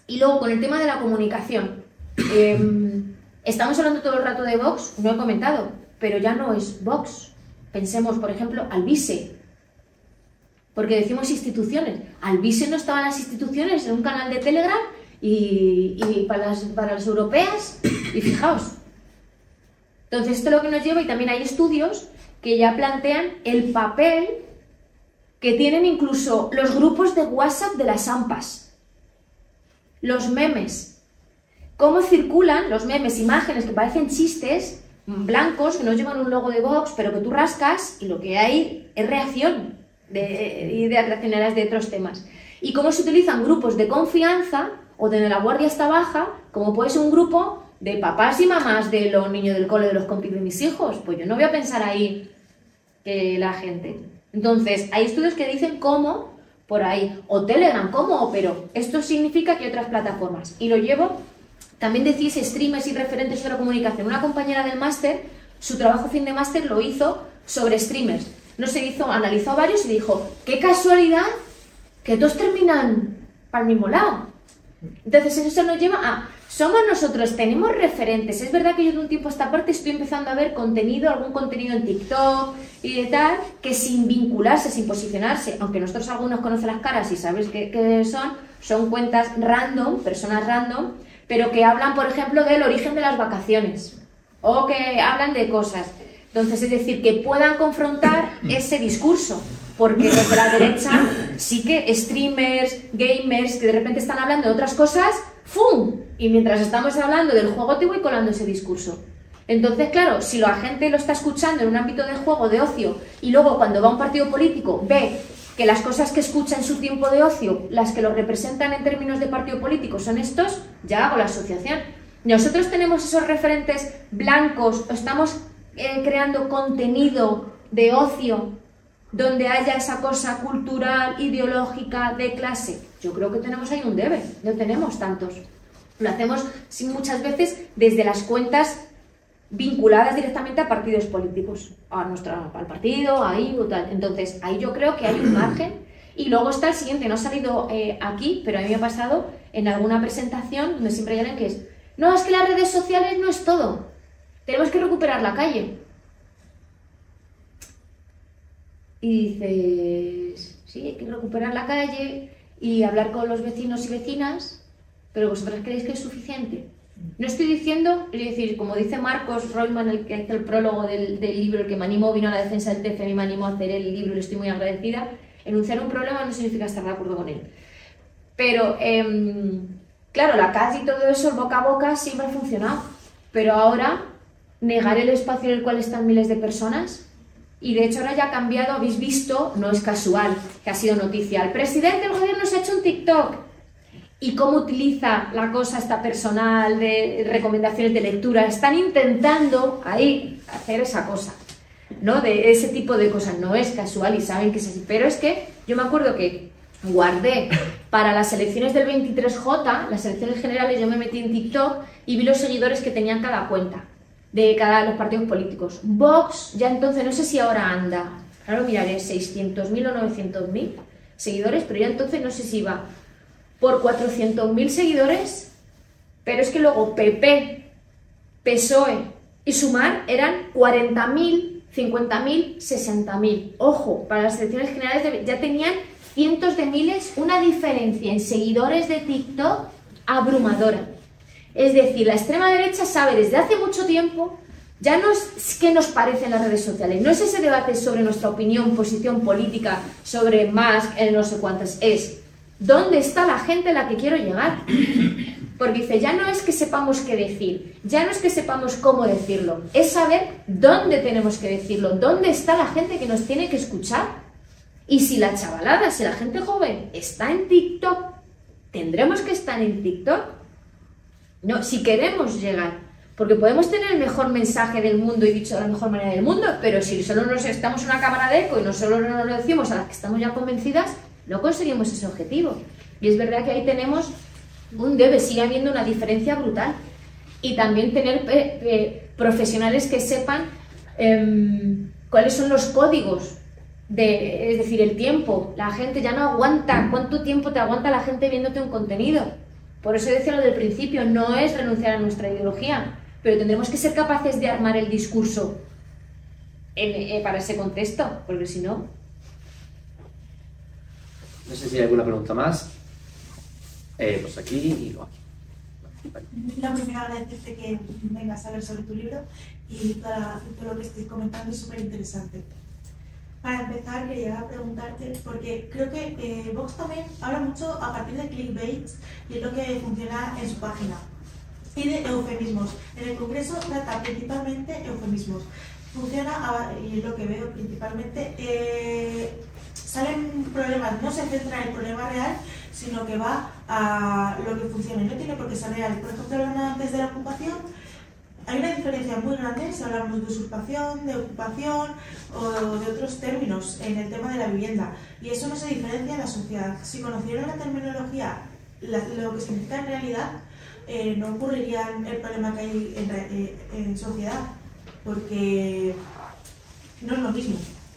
Y luego, con el tema de la comunicación, estamos hablando todo el rato de Vox, no he comentado, pero ya no es Vox. Pensemos, por ejemplo, Alvise, porque decimos instituciones. Alvise no estaba en las instituciones, en un canal de Telegram y para las europeas, y fijaos. Entonces, esto es lo que nos lleva, y también hay estudios que ya plantean el papel que tienen incluso los grupos de WhatsApp de las AMPAs. Los memes, cómo circulan los memes, imágenes que parecen chistes blancos, que no llevan un logo de Vox, pero que tú rascas y lo que hay es reacción de ideas reaccionarias de otros temas. Y cómo se utilizan grupos de confianza o de la guardia está baja, como puede ser un grupo de papás y mamás de los niños del cole de los compis de mis hijos. Pues yo no voy a pensar ahí que la gente. Entonces, hay estudios que dicen cómo por ahí, o Telegram, ¿cómo? Pero esto significa que hay otras plataformas. Y lo llevo, también decís streamers y referentes de la comunicación. Una compañera del máster, su trabajo fin de máster lo hizo sobre streamers. No se hizo, analizó varios y dijo, qué casualidad que todos terminan para el mismo lado. Entonces eso nos lleva a, somos nosotros, tenemos referentes. Es verdad que yo de un tiempo a esta parte estoy empezando a ver contenido, algún contenido en TikTok y de tal, que sin vincularse, sin posicionarse, aunque nosotros algunos conocen las caras y sabéis qué son cuentas random, personas random, pero que hablan, por ejemplo, del origen de las vacaciones o que hablan de cosas. Entonces, es decir, que puedan confrontar ese discurso. Porque desde la derecha sí que streamers, gamers, que de repente están hablando de otras cosas, ¡fum! Y mientras estamos hablando del juego te voy colando ese discurso. Entonces, claro, si la gente lo está escuchando en un ámbito de juego, de ocio, y luego cuando va a un partido político ve que las cosas que escucha en su tiempo de ocio, las que lo representan en términos de partido político son estos, ya hago la asociación. Nosotros tenemos esos referentes blancos, o estamos creando contenido de ocio donde haya esa cosa cultural, ideológica, de clase. Yo creo que tenemos ahí un debe, no tenemos tantos. Lo hacemos muchas veces desde las cuentas vinculadas directamente a partidos políticos, al partido, ahí o tal. Entonces, ahí yo creo que hay un margen. Y luego está el siguiente, no ha salido aquí, pero a mí me ha pasado en alguna presentación donde siempre hay alguien que es, no, es que las redes sociales no es todo, tenemos que recuperar la calle. Y dices, sí, hay que recuperar la calle y hablar con los vecinos y vecinas, pero ¿vosotras creéis que es suficiente? No estoy diciendo, es decir, como dice Marcos Rollman, el que hace el prólogo del libro, el que me animó, vino a la defensa del TFM y me animó a hacer el libro, le estoy muy agradecida, enunciar un problema no significa estar de acuerdo con él. Pero, claro, la calle y todo eso, el boca a boca, siempre ha funcionado, pero ahora negar el espacio en el cual están miles de personas. Y de hecho ahora ya ha cambiado, habéis visto, no es casual, que ha sido noticia. El presidente del gobierno se ha hecho un TikTok. ¿Y cómo utiliza la cosa esta personal de recomendaciones de lectura? Están intentando ahí hacer esa cosa, ¿no? De ese tipo de cosas. No es casual y saben que es así. Pero es que yo me acuerdo que guardé para las elecciones del 23J, las elecciones generales, yo me metí en TikTok y vi los seguidores que tenían cada cuenta de cada los partidos políticos. Vox, ya entonces, no sé si ahora anda, ahora lo miraré, 600.000 o 900.000 seguidores, pero ya entonces no sé si iba por 400.000 seguidores, pero es que luego PP, PSOE y Sumar eran 40.000, 50.000, 60.000. Ojo, para las elecciones generales ya tenían cientos de miles, una diferencia en seguidores de TikTok abrumadora. Es decir, la extrema derecha sabe desde hace mucho tiempo, ya no es qué nos parecen las redes sociales, no es ese debate sobre nuestra opinión, posición política, sobre Musk, no sé cuántas, es ¿dónde está la gente a la que quiero llegar? Porque dice, ya no es que sepamos qué decir, ya no es que sepamos cómo decirlo, es saber dónde tenemos que decirlo, dónde está la gente que nos tiene que escuchar. Y si la chavalada, si la gente joven está en TikTok, ¿tendremos que estar en TikTok? No, si queremos llegar. Porque podemos tener el mejor mensaje del mundo y dicho de la mejor manera del mundo, pero si solo nos estamos en una cámara de eco y no solo nos lo decimos a las que estamos ya convencidas, no conseguimos ese objetivo. Y es verdad que ahí tenemos un debe, sigue habiendo una diferencia brutal. Y también tener profesionales que sepan cuáles son los códigos, es decir, el tiempo. La gente ya no aguanta. ¿Cuánto tiempo te aguanta la gente viéndote un contenido? Por eso decía lo del principio, no es renunciar a nuestra ideología, pero tendremos que ser capaces de armar el discurso para ese contexto, porque si no... No sé si hay alguna pregunta más. Pues aquí y luego aquí. La primera, agradecerte que vengas a hablar sobre tu libro y todo lo que estoy comentando es súper interesante. Para empezar, quería preguntarte, porque creo que Vox también habla mucho a partir de clickbait y es lo que funciona en su página, y de eufemismos. En el Congreso trata principalmente eufemismos. Funciona, y es lo que veo principalmente, salen problemas, no se centra en el problema real, sino que va a lo que funciona y no tiene por qué ser real. Por ejemplo, hablando antes de la ocupación, hay una diferencia muy grande si hablamos de usurpación, de ocupación o de otros términos en el tema de la vivienda. Y eso no se diferencia en la sociedad. Si conocieran la terminología, lo que significa en realidad, no ocurriría el problema que hay en sociedad, porque no es lo mismo.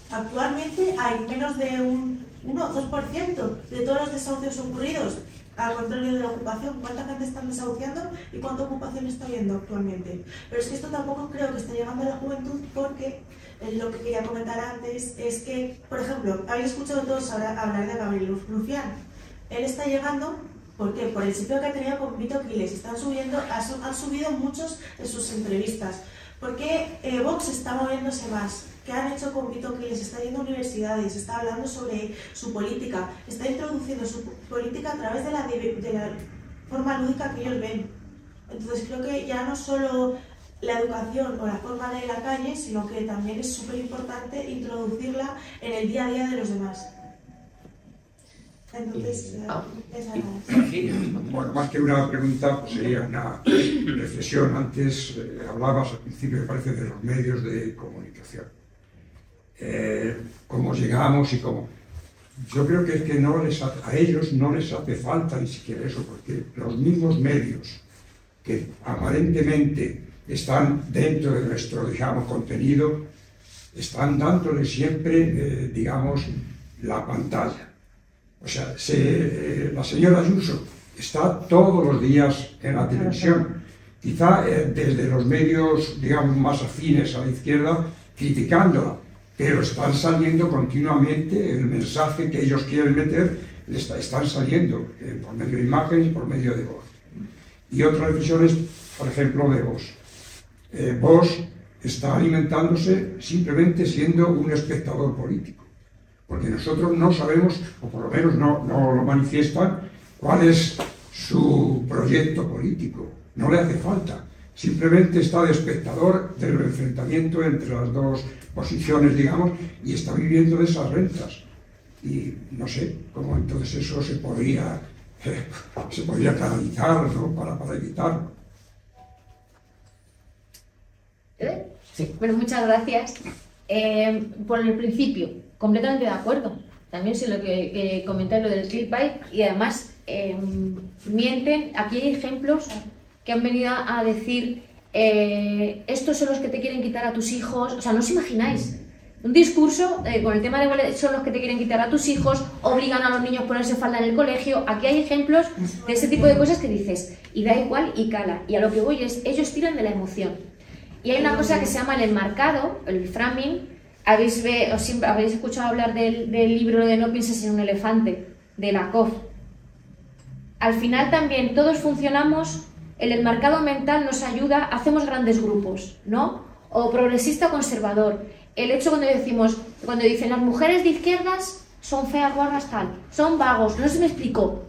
Actualmente hay menos de un 1 o 2% de todos los desahucios ocurridos. Al contrario de la ocupación, ¿cuánta gente están desahuciando y cuánta ocupación está habiendo actualmente? Pero es que esto tampoco creo que esté llegando a la juventud, porque lo que quería comentar antes es que, por ejemplo, habéis escuchado todos hablar de Gabriel Rufián. Él está llegando, ¿por qué? Por el sitio que ha tenido con Vito Quiles. Han subido muchos de sus entrevistas. ¿Por qué Vox está moviéndose más? ¿Qué han hecho con Vito Quiles? Está yendo a universidades, está hablando sobre su política, está introduciendo su política a través de la forma lúdica que ellos ven. Entonces creo que ya no solo la educación o la forma de la calle, sino que también es súper importante introducirla en el día a día de los demás. Entonces, bueno, más que una pregunta, pues sería una reflexión. Antes hablabas al principio, me parece, de los medios de comunicación. Cómo llegamos y cómo. Yo creo que es que a ellos no les hace falta ni siquiera eso, porque los mismos medios que aparentemente están dentro de nuestro, digamos, contenido, están dándole siempre, digamos, la pantalla. O sea, la señora Ayuso está todos los días en la televisión, quizá desde los medios, digamos, más afines a la izquierda, criticándola, pero están saliendo continuamente el mensaje que ellos quieren meter, están saliendo por medio de imágenes y por medio de voz. Y otra reflexión es, por ejemplo, de Vox. Vox está alimentándose simplemente siendo un espectador político, porque nosotros no sabemos, o por lo menos no lo manifiestan, cuál es su proyecto político. No le hace falta. Simplemente está de espectador del enfrentamiento entre las dos posiciones, digamos, y está viviendo de esas rentas. Y no sé cómo entonces eso se podría canalizar, ¿no? para evitarlo. Sí. Bueno, muchas gracias. Por el principio, completamente de acuerdo. También sé lo que comenté, lo del clickbait, y además mienten. Aquí hay ejemplos que han venido a decir estos son los que te quieren quitar a tus hijos. O sea, no os imagináis un discurso con el tema de son los que te quieren quitar a tus hijos, obligan a los niños a ponerse falda en el colegio. Aquí hay ejemplos de ese tipo de cosas que dices, y da igual y cala. Y a lo que voy es, ellos tiran de la emoción. Y hay una cosa que se llama el enmarcado, el framing. Habéis escuchado hablar del libro de No pienses en un elefante, de Lakoff. Al final también todos funcionamos, el enmarcado mental nos ayuda, hacemos grandes grupos, ¿no? O progresista o conservador. El hecho cuando dicen las mujeres de izquierdas son feas, guarras, tal, son vagos, no se me explicó.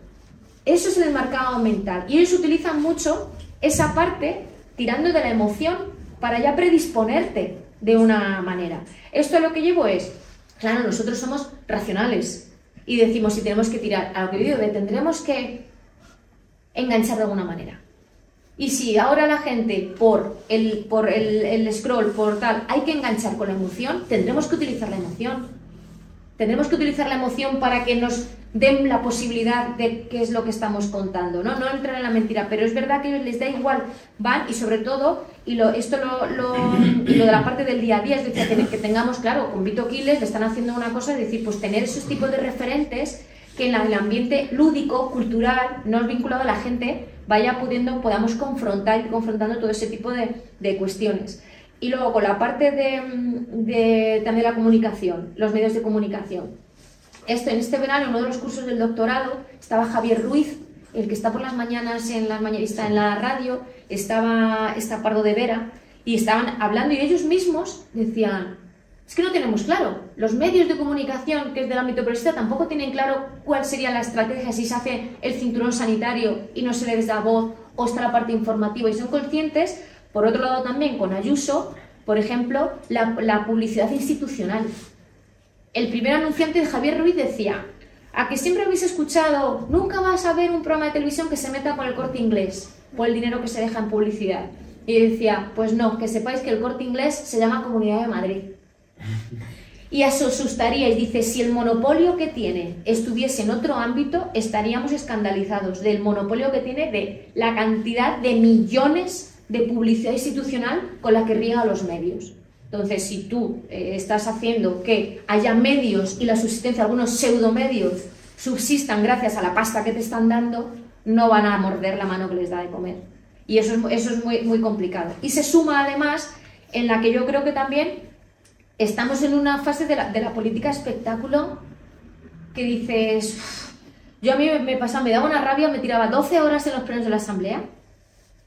Eso es el enmarcado mental. Y ellos utilizan mucho esa parte tirando de la emoción para ya predisponerte de una manera. Esto lo que llevo es, claro, nosotros somos racionales y decimos si tenemos que tirar, a lo que digo, tendremos que enganchar de alguna manera. Y si ahora la gente, por el scroll, por tal, hay que enganchar con la emoción, tendremos que utilizar la emoción. Tendremos que utilizar la emoción para que nos den la posibilidad de qué es lo que estamos contando, ¿no? No entrar en la mentira, pero es verdad que a ellos les da igual, van y sobre todo, y lo de la parte del día a día, es decir, que tengamos, claro, con Vito Quiles le están haciendo una cosa, es decir, pues tener esos tipos de referentes que en el ambiente lúdico, cultural, no vinculado a la gente, podamos ir confrontando todo ese tipo de cuestiones. Y luego con la parte también la comunicación, los medios de comunicación. En este verano, en uno de los cursos del doctorado, estaba Javier Ruiz, el que está por las mañanas está en la radio, está Pardo de Vera, y estaban hablando y ellos mismos decían, es que no tenemos claro, los medios de comunicación, que es del ámbito periodista, tampoco tienen claro cuál sería la estrategia, si se hace el cinturón sanitario y no se les da voz, o está la parte informativa, y son conscientes. Por otro lado también con Ayuso, por ejemplo, la publicidad institucional. El primer anunciante de Javier Ruiz decía, a que siempre habéis escuchado, nunca vas a ver un programa de televisión que se meta con el Corte Inglés, por el dinero que se deja en publicidad. Y decía, pues no, que sepáis que el Corte Inglés se llama Comunidad de Madrid. Y os asustaríais, dice, si el monopolio que tiene estuviese en otro ámbito, estaríamos escandalizados del monopolio que tiene, de la cantidad de millones de publicidad institucional con la que riega los medios. Entonces, si tú estás haciendo que haya medios y la subsistencia de algunos pseudomedios subsistan gracias a la pasta que te están dando, no van a morder la mano que les da de comer. Y eso es muy, muy complicado. Y se suma además en la que yo creo que también estamos en una fase de la política espectáculo que dices, yo a mí me daba una rabia, me tiraba 12 horas en los plenos de la Asamblea.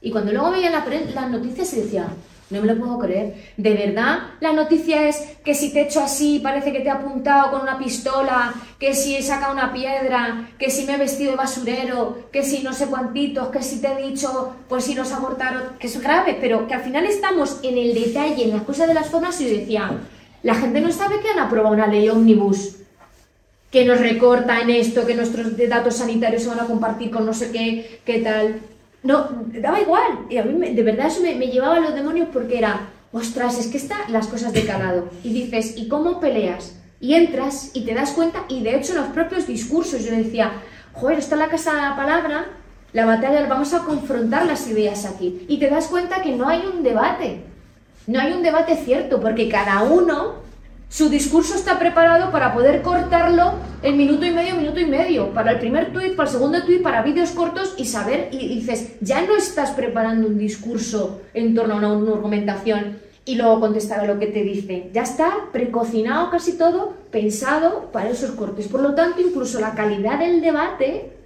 Y cuando luego veía las noticias se decía, no me lo puedo creer, ¿de verdad la noticia es que si te echo así parece que te he apuntado con una pistola, que si he sacado una piedra, que si me he vestido de basurero, que si no sé cuantitos, que si te he dicho, pues si nos abortaron, que es grave, pero que al final estamos en el detalle, en las cosas de las formas, y yo decía, la gente no sabe que han aprobado una ley ómnibus que nos recorta en esto, que nuestros datos sanitarios se van a compartir con no sé qué tal. No, daba igual, y a mí de verdad eso me llevaba a los demonios porque era, ostras, es que están las cosas de calado, y dices, ¿y cómo peleas? Y entras y te das cuenta, y de hecho en los propios discursos yo decía, joder, está en la Casa de la Palabra, la batalla, vamos a confrontar las ideas aquí, y te das cuenta que no hay un debate cierto, porque cada uno, su discurso está preparado para poder cortarlo en minuto y medio, para el primer tuit, para el segundo tuit, para vídeos cortos y saber, y dices, ya no estás preparando un discurso en torno a una argumentación y luego contestar a lo que te dice, ya está precocinado casi todo, pensado para esos cortes. Por lo tanto, incluso la calidad del debate,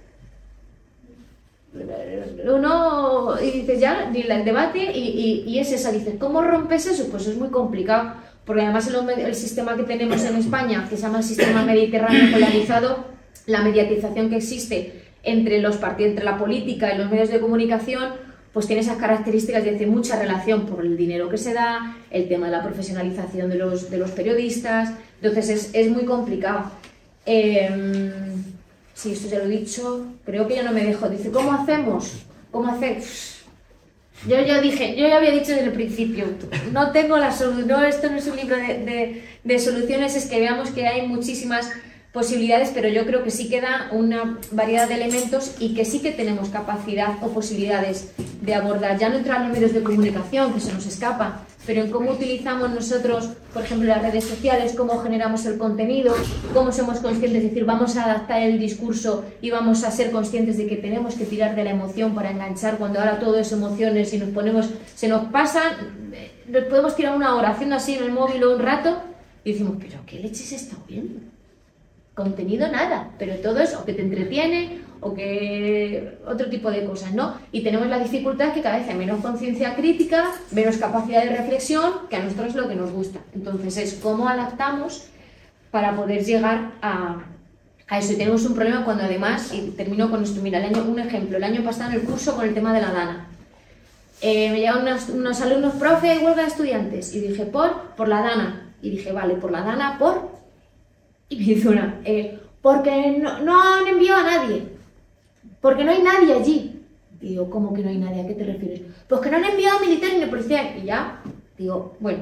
uno, y dices ya, el debate, y es esa, dices, ¿cómo rompes eso? Pues es muy complicado. Porque además el sistema que tenemos en España, que se llama el sistema mediterráneo polarizado, la mediatización que existe entre los partidos, entre la política y los medios de comunicación, pues tiene esas características de mucha relación por el dinero que se da, el tema de la profesionalización de los periodistas, entonces es muy complicado. Sí, esto ya lo he dicho, creo que ya no me dejo. Dice, ¿cómo hacemos? ¿Cómo hacer? Yo ya había dicho desde el principio, no tengo la solución, no, esto no es un libro de soluciones, es que veamos que hay muchísimas posibilidades, pero yo creo que sí queda una variedad de elementos y que sí que tenemos capacidad o posibilidades de abordar, ya no entrar en los medios de comunicación, que se nos escapa, pero en cómo utilizamos nosotros, por ejemplo, las redes sociales, cómo generamos el contenido, cómo somos conscientes, es decir, vamos a adaptar el discurso y vamos a ser conscientes de que tenemos que tirar de la emoción para enganchar, cuando ahora todo es emociones y se nos pasa, nos podemos tirar una hora haciendo así en el móvil o un rato y decimos, pero ¿qué leches está viendo? Contenido nada, pero todo es o que te entretiene o que otro tipo de cosas, ¿no? Y tenemos la dificultad que cada vez hay menos conciencia crítica, menos capacidad de reflexión, que a nosotros es lo que nos gusta. Entonces es cómo adaptamos para poder llegar a a eso. Y tenemos un problema cuando además, y termino con esto, mira, un ejemplo, el año pasado en el curso con el tema de la DANA. Me llegaron unos alumnos, profe, huelga de estudiantes, y dije, por la DANA. Y dije, vale, por la DANA, y me dice una, porque no han enviado a nadie, porque no hay nadie allí. Digo, ¿cómo que no hay nadie? ¿A qué te refieres? Pues que no han enviado militares ni policía. Y ya, digo, bueno,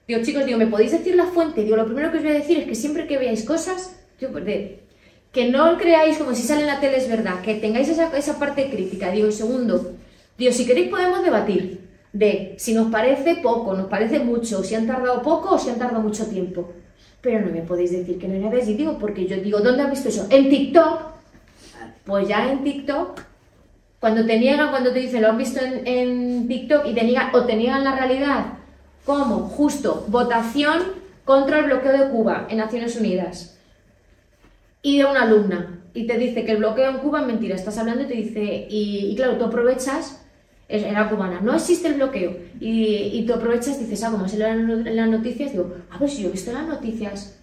digo, chicos, digo, ¿me podéis decir la fuente? Digo, lo primero que os voy a decir es que siempre que veáis cosas, que no creáis como si sale en la tele es verdad, que tengáis esa parte crítica. Digo, segundo, digo, si queréis podemos debatir de si nos parece poco, nos parece mucho, si han tardado poco o si han tardado mucho tiempo. Pero no me podéis decir que no hay nada. Y digo, porque yo digo, ¿dónde has visto eso? En TikTok. Pues ya en TikTok, cuando te niegan, cuando te dicen lo han visto en TikTok y te niegan la realidad, como justo votación contra el bloqueo de Cuba en Naciones Unidas. Y de una alumna, y te dice que el bloqueo en Cuba es mentira, estás hablando y te dice, y claro, tú aprovechas, era cubana, no existe el bloqueo, y tú aprovechas, dices, como se leen en las noticias, digo, ver si yo he visto en las noticias,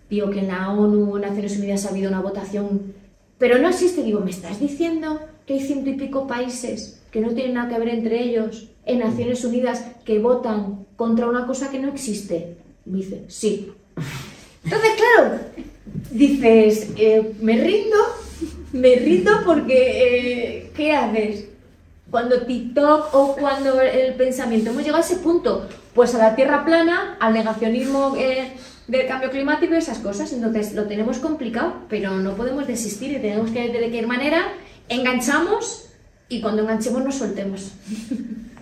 digo que en la ONU, Naciones Unidas ha habido una votación, pero no existe, digo, ¿me estás diciendo que hay 100 y pico países que no tienen nada que ver entre ellos en Naciones Unidas que votan contra una cosa que no existe? Me dice, sí. Entonces, claro, dices, me rindo porque, ¿qué haces? Cuando TikTok o cuando el pensamiento, hemos llegado a ese punto, pues a la tierra plana, al negacionismo del cambio climático y esas cosas, entonces lo tenemos complicado, pero no podemos desistir y tenemos que, de qué manera, enganchamos y cuando enganchemos nos soltemos.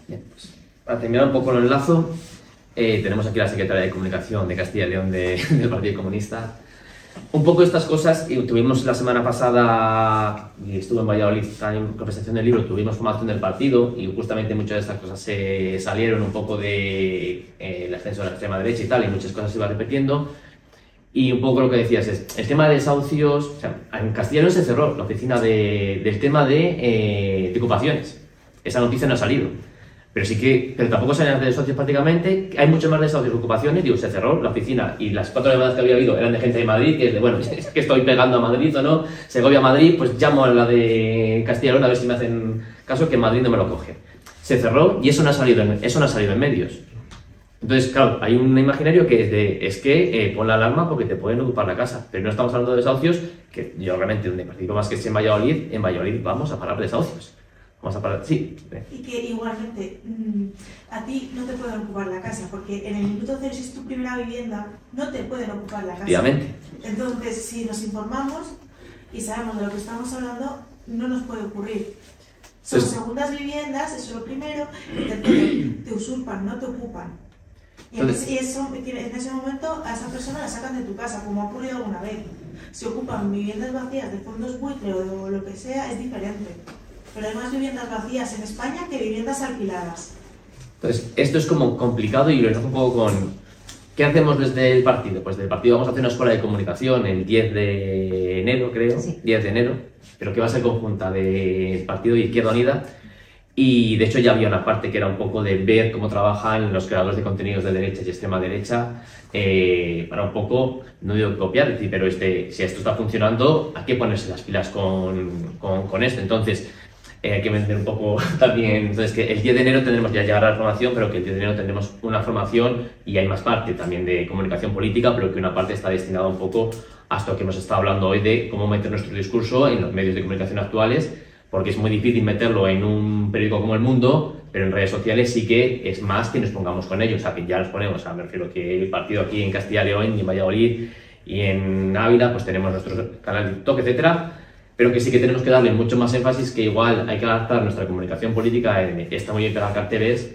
Bien, pues, para terminar un poco el enlazo, tenemos aquí a la secretaria de Comunicación de Castilla y León del Partido Comunista. Un poco estas cosas, y tuvimos la semana pasada, y estuve en Valladolid en presentación del libro, tuvimos formación del partido y justamente muchas de estas cosas se salieron un poco de el ascenso de la extrema derecha y tal, y muchas cosas se iban repitiendo. Y un poco lo que decías es, el tema de desahucios, o sea, en Castilla y León se cerró la oficina del tema de ocupaciones. Esa noticia no ha salido. Pero tampoco salen de desahucios prácticamente, hay mucho más desahucios y ocupaciones, digo, se cerró la oficina y las 4 llamadas que había habido eran de gente de Madrid, que es de, bueno, es que estoy pegando a Madrid o no, Segovia a Madrid, pues llamo a la de Castilla y León a ver si me hacen caso, que en Madrid no me lo coge. Se cerró y eso no ha salido en medios. Entonces, claro, hay un imaginario que es que pon la alarma porque te pueden ocupar la casa, pero no estamos hablando de desahucios, que yo realmente donde participo más que es en Valladolid vamos a parar desahucios. Vamos a parar, sí. Y que igualmente, a ti no te pueden ocupar la casa, porque en el minuto cero, si es tu primera vivienda, no te pueden ocupar la casa. Obviamente. Entonces, si nos informamos y sabemos de lo que estamos hablando, no nos puede ocurrir. Son segundas viviendas, eso es lo primero, y tercero, te usurpan, no te ocupan. Y en ese momento a esa persona la sacan de tu casa, como ha ocurrido alguna vez. Si ocupan viviendas vacías de fondos buitre o lo que sea, es diferente. Pero hay más viviendas vacías en España que viviendas alquiladas. Entonces, esto es como complicado y lo enlazo un poco con... ¿Qué hacemos desde el partido? Pues desde el partido vamos a hacer una escuela de comunicación el 10 de enero, creo, sí. 10 de enero, pero que va a ser conjunta del Partido de Izquierda Unida. Y de hecho ya había una parte que era un poco de ver cómo trabajan los creadores de contenidos de derecha y extrema derecha, para un poco, no digo copiar, pero si esto está funcionando, hay que ponerse las pilas con esto. Entonces, hay que vender un poco también, entonces que el 10 de enero tendremos ya llegar a la formación, pero que el 10 de enero tendremos una formación y hay más parte también de comunicación política, pero que una parte está destinada un poco a esto que hemos estado hablando hoy de cómo meter nuestro discurso en los medios de comunicación actuales, porque es muy difícil meterlo en un periódico como El Mundo, pero en redes sociales sí que es más que nos pongamos con ellos, o sea, que ya nos ponemos, o sea, me refiero que el partido aquí en Castilla y León y en Valladolid y en Ávila, pues tenemos nuestro canal de TikTok, etcétera, pero que sí que tenemos que darle mucho más énfasis, que igual hay que adaptar nuestra comunicación política, está muy bien para carteles,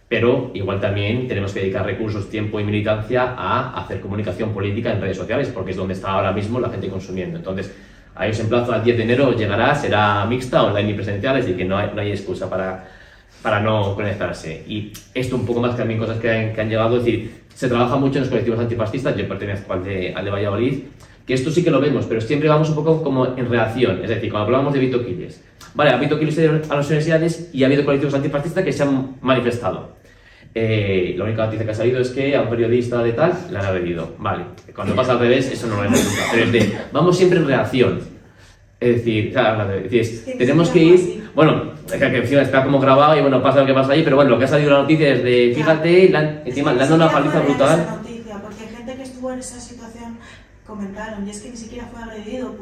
pero igual también tenemos que dedicar recursos, tiempo y militancia a hacer comunicación política en redes sociales, porque es donde está ahora mismo la gente consumiendo. Entonces, ahí os emplazo al 10 de enero, llegará, será mixta, online y presencial, así que no hay excusa para no conectarse. Y esto un poco más que también cosas que han llegado, es decir, se trabaja mucho en los colectivos antifascistas, yo pertenezco al de Valladolid, que esto sí que lo vemos, pero siempre vamos un poco como en reacción, es decir, cuando hablamos de Vito Quiles, vale, ha Vito Quiles a las universidades y ha habido colectivos antifascistas que se han manifestado. La única noticia que ha salido es que a un periodista de tal le han agredido. Vale, cuando pasa al revés, eso no lo vemos nunca. Pero es de, vamos siempre en reacción. Es decir, claro, tenemos que ir. Bueno, que encima está como grabado y bueno, pasa lo que pasa ahí, pero bueno, lo que ha salido en la noticia es de, fíjate, encima le han dado una paliza brutal. Esa noticia, porque gente que estuvo en esa situación comentaron, y es que ni siquiera fue agredido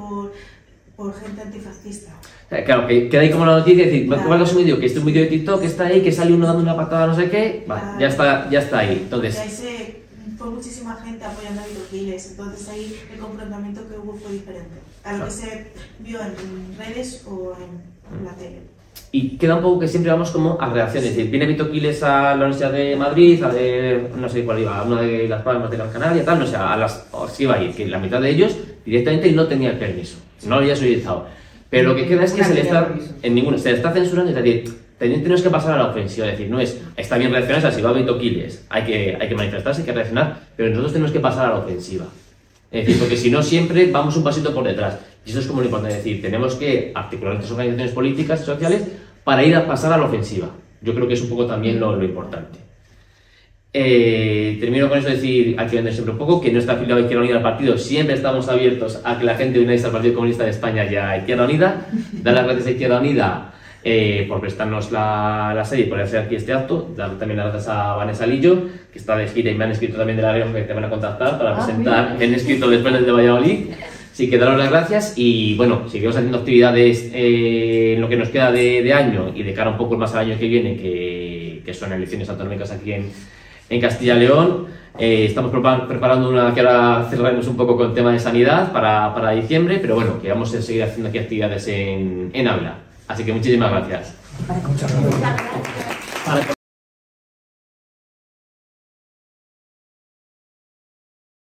por gente antifascista. Claro, que queda ahí como la noticia, es decir, claro. Es un vídeo, que este es un vídeo de TikTok que está ahí, que sale uno dando una patada no sé qué, vale, claro. ya está ahí. Entonces, fue muchísima gente apoyando a Vito Quiles, entonces ahí el confrontamiento que hubo fue diferente a lo que se vio en redes o en la tele. Y queda un poco que siempre vamos como a reacciones, es decir, viene Vito Quiles a la Universidad de Madrid, no sé cuál iba, a una de Las Palmas de Gran Canaria, tal, no sé, sí iba a ir, que la mitad de ellos directamente no tenía el permiso, no lo había solicitado. Pero lo que queda es que se le está censurando, es decir, tenemos que pasar a la ofensiva, es decir, no es, está bien reaccionar, si va Vito Quiles, hay que manifestarse, hay que reaccionar, pero nosotros tenemos que pasar a la ofensiva. Es decir, porque si no siempre vamos un pasito por detrás. Y eso es como lo importante, es decir, tenemos que articular nuestras organizaciones políticas y sociales para ir a pasar a la ofensiva. Yo creo que es un poco también lo importante. Termino con eso de decir, hay que vender siempre un poco, que no está afiliado a Izquierda Unida al partido, siempre estamos abiertos a que la gente unáis al Partido Comunista de España y a Izquierda Unida. Dar las gracias a Izquierda Unida por prestarnos la serie y por hacer aquí este acto. Dar también las gracias a Vanessa Lillo, que está de gira y me han escrito también de La Rioja que te van a contactar para presentar, me han escrito después del de Valladolid. Así que daros las gracias y bueno, seguimos haciendo actividades en lo que nos queda de año y de cara un poco más al año que viene, que son elecciones autonómicas aquí en Castilla y León. Estamos preparando una que ahora cerraremos un poco con el tema de sanidad para diciembre, pero bueno, que vamos a seguir haciendo aquí actividades en Ávila. Así que muchísimas gracias. Muchas gracias.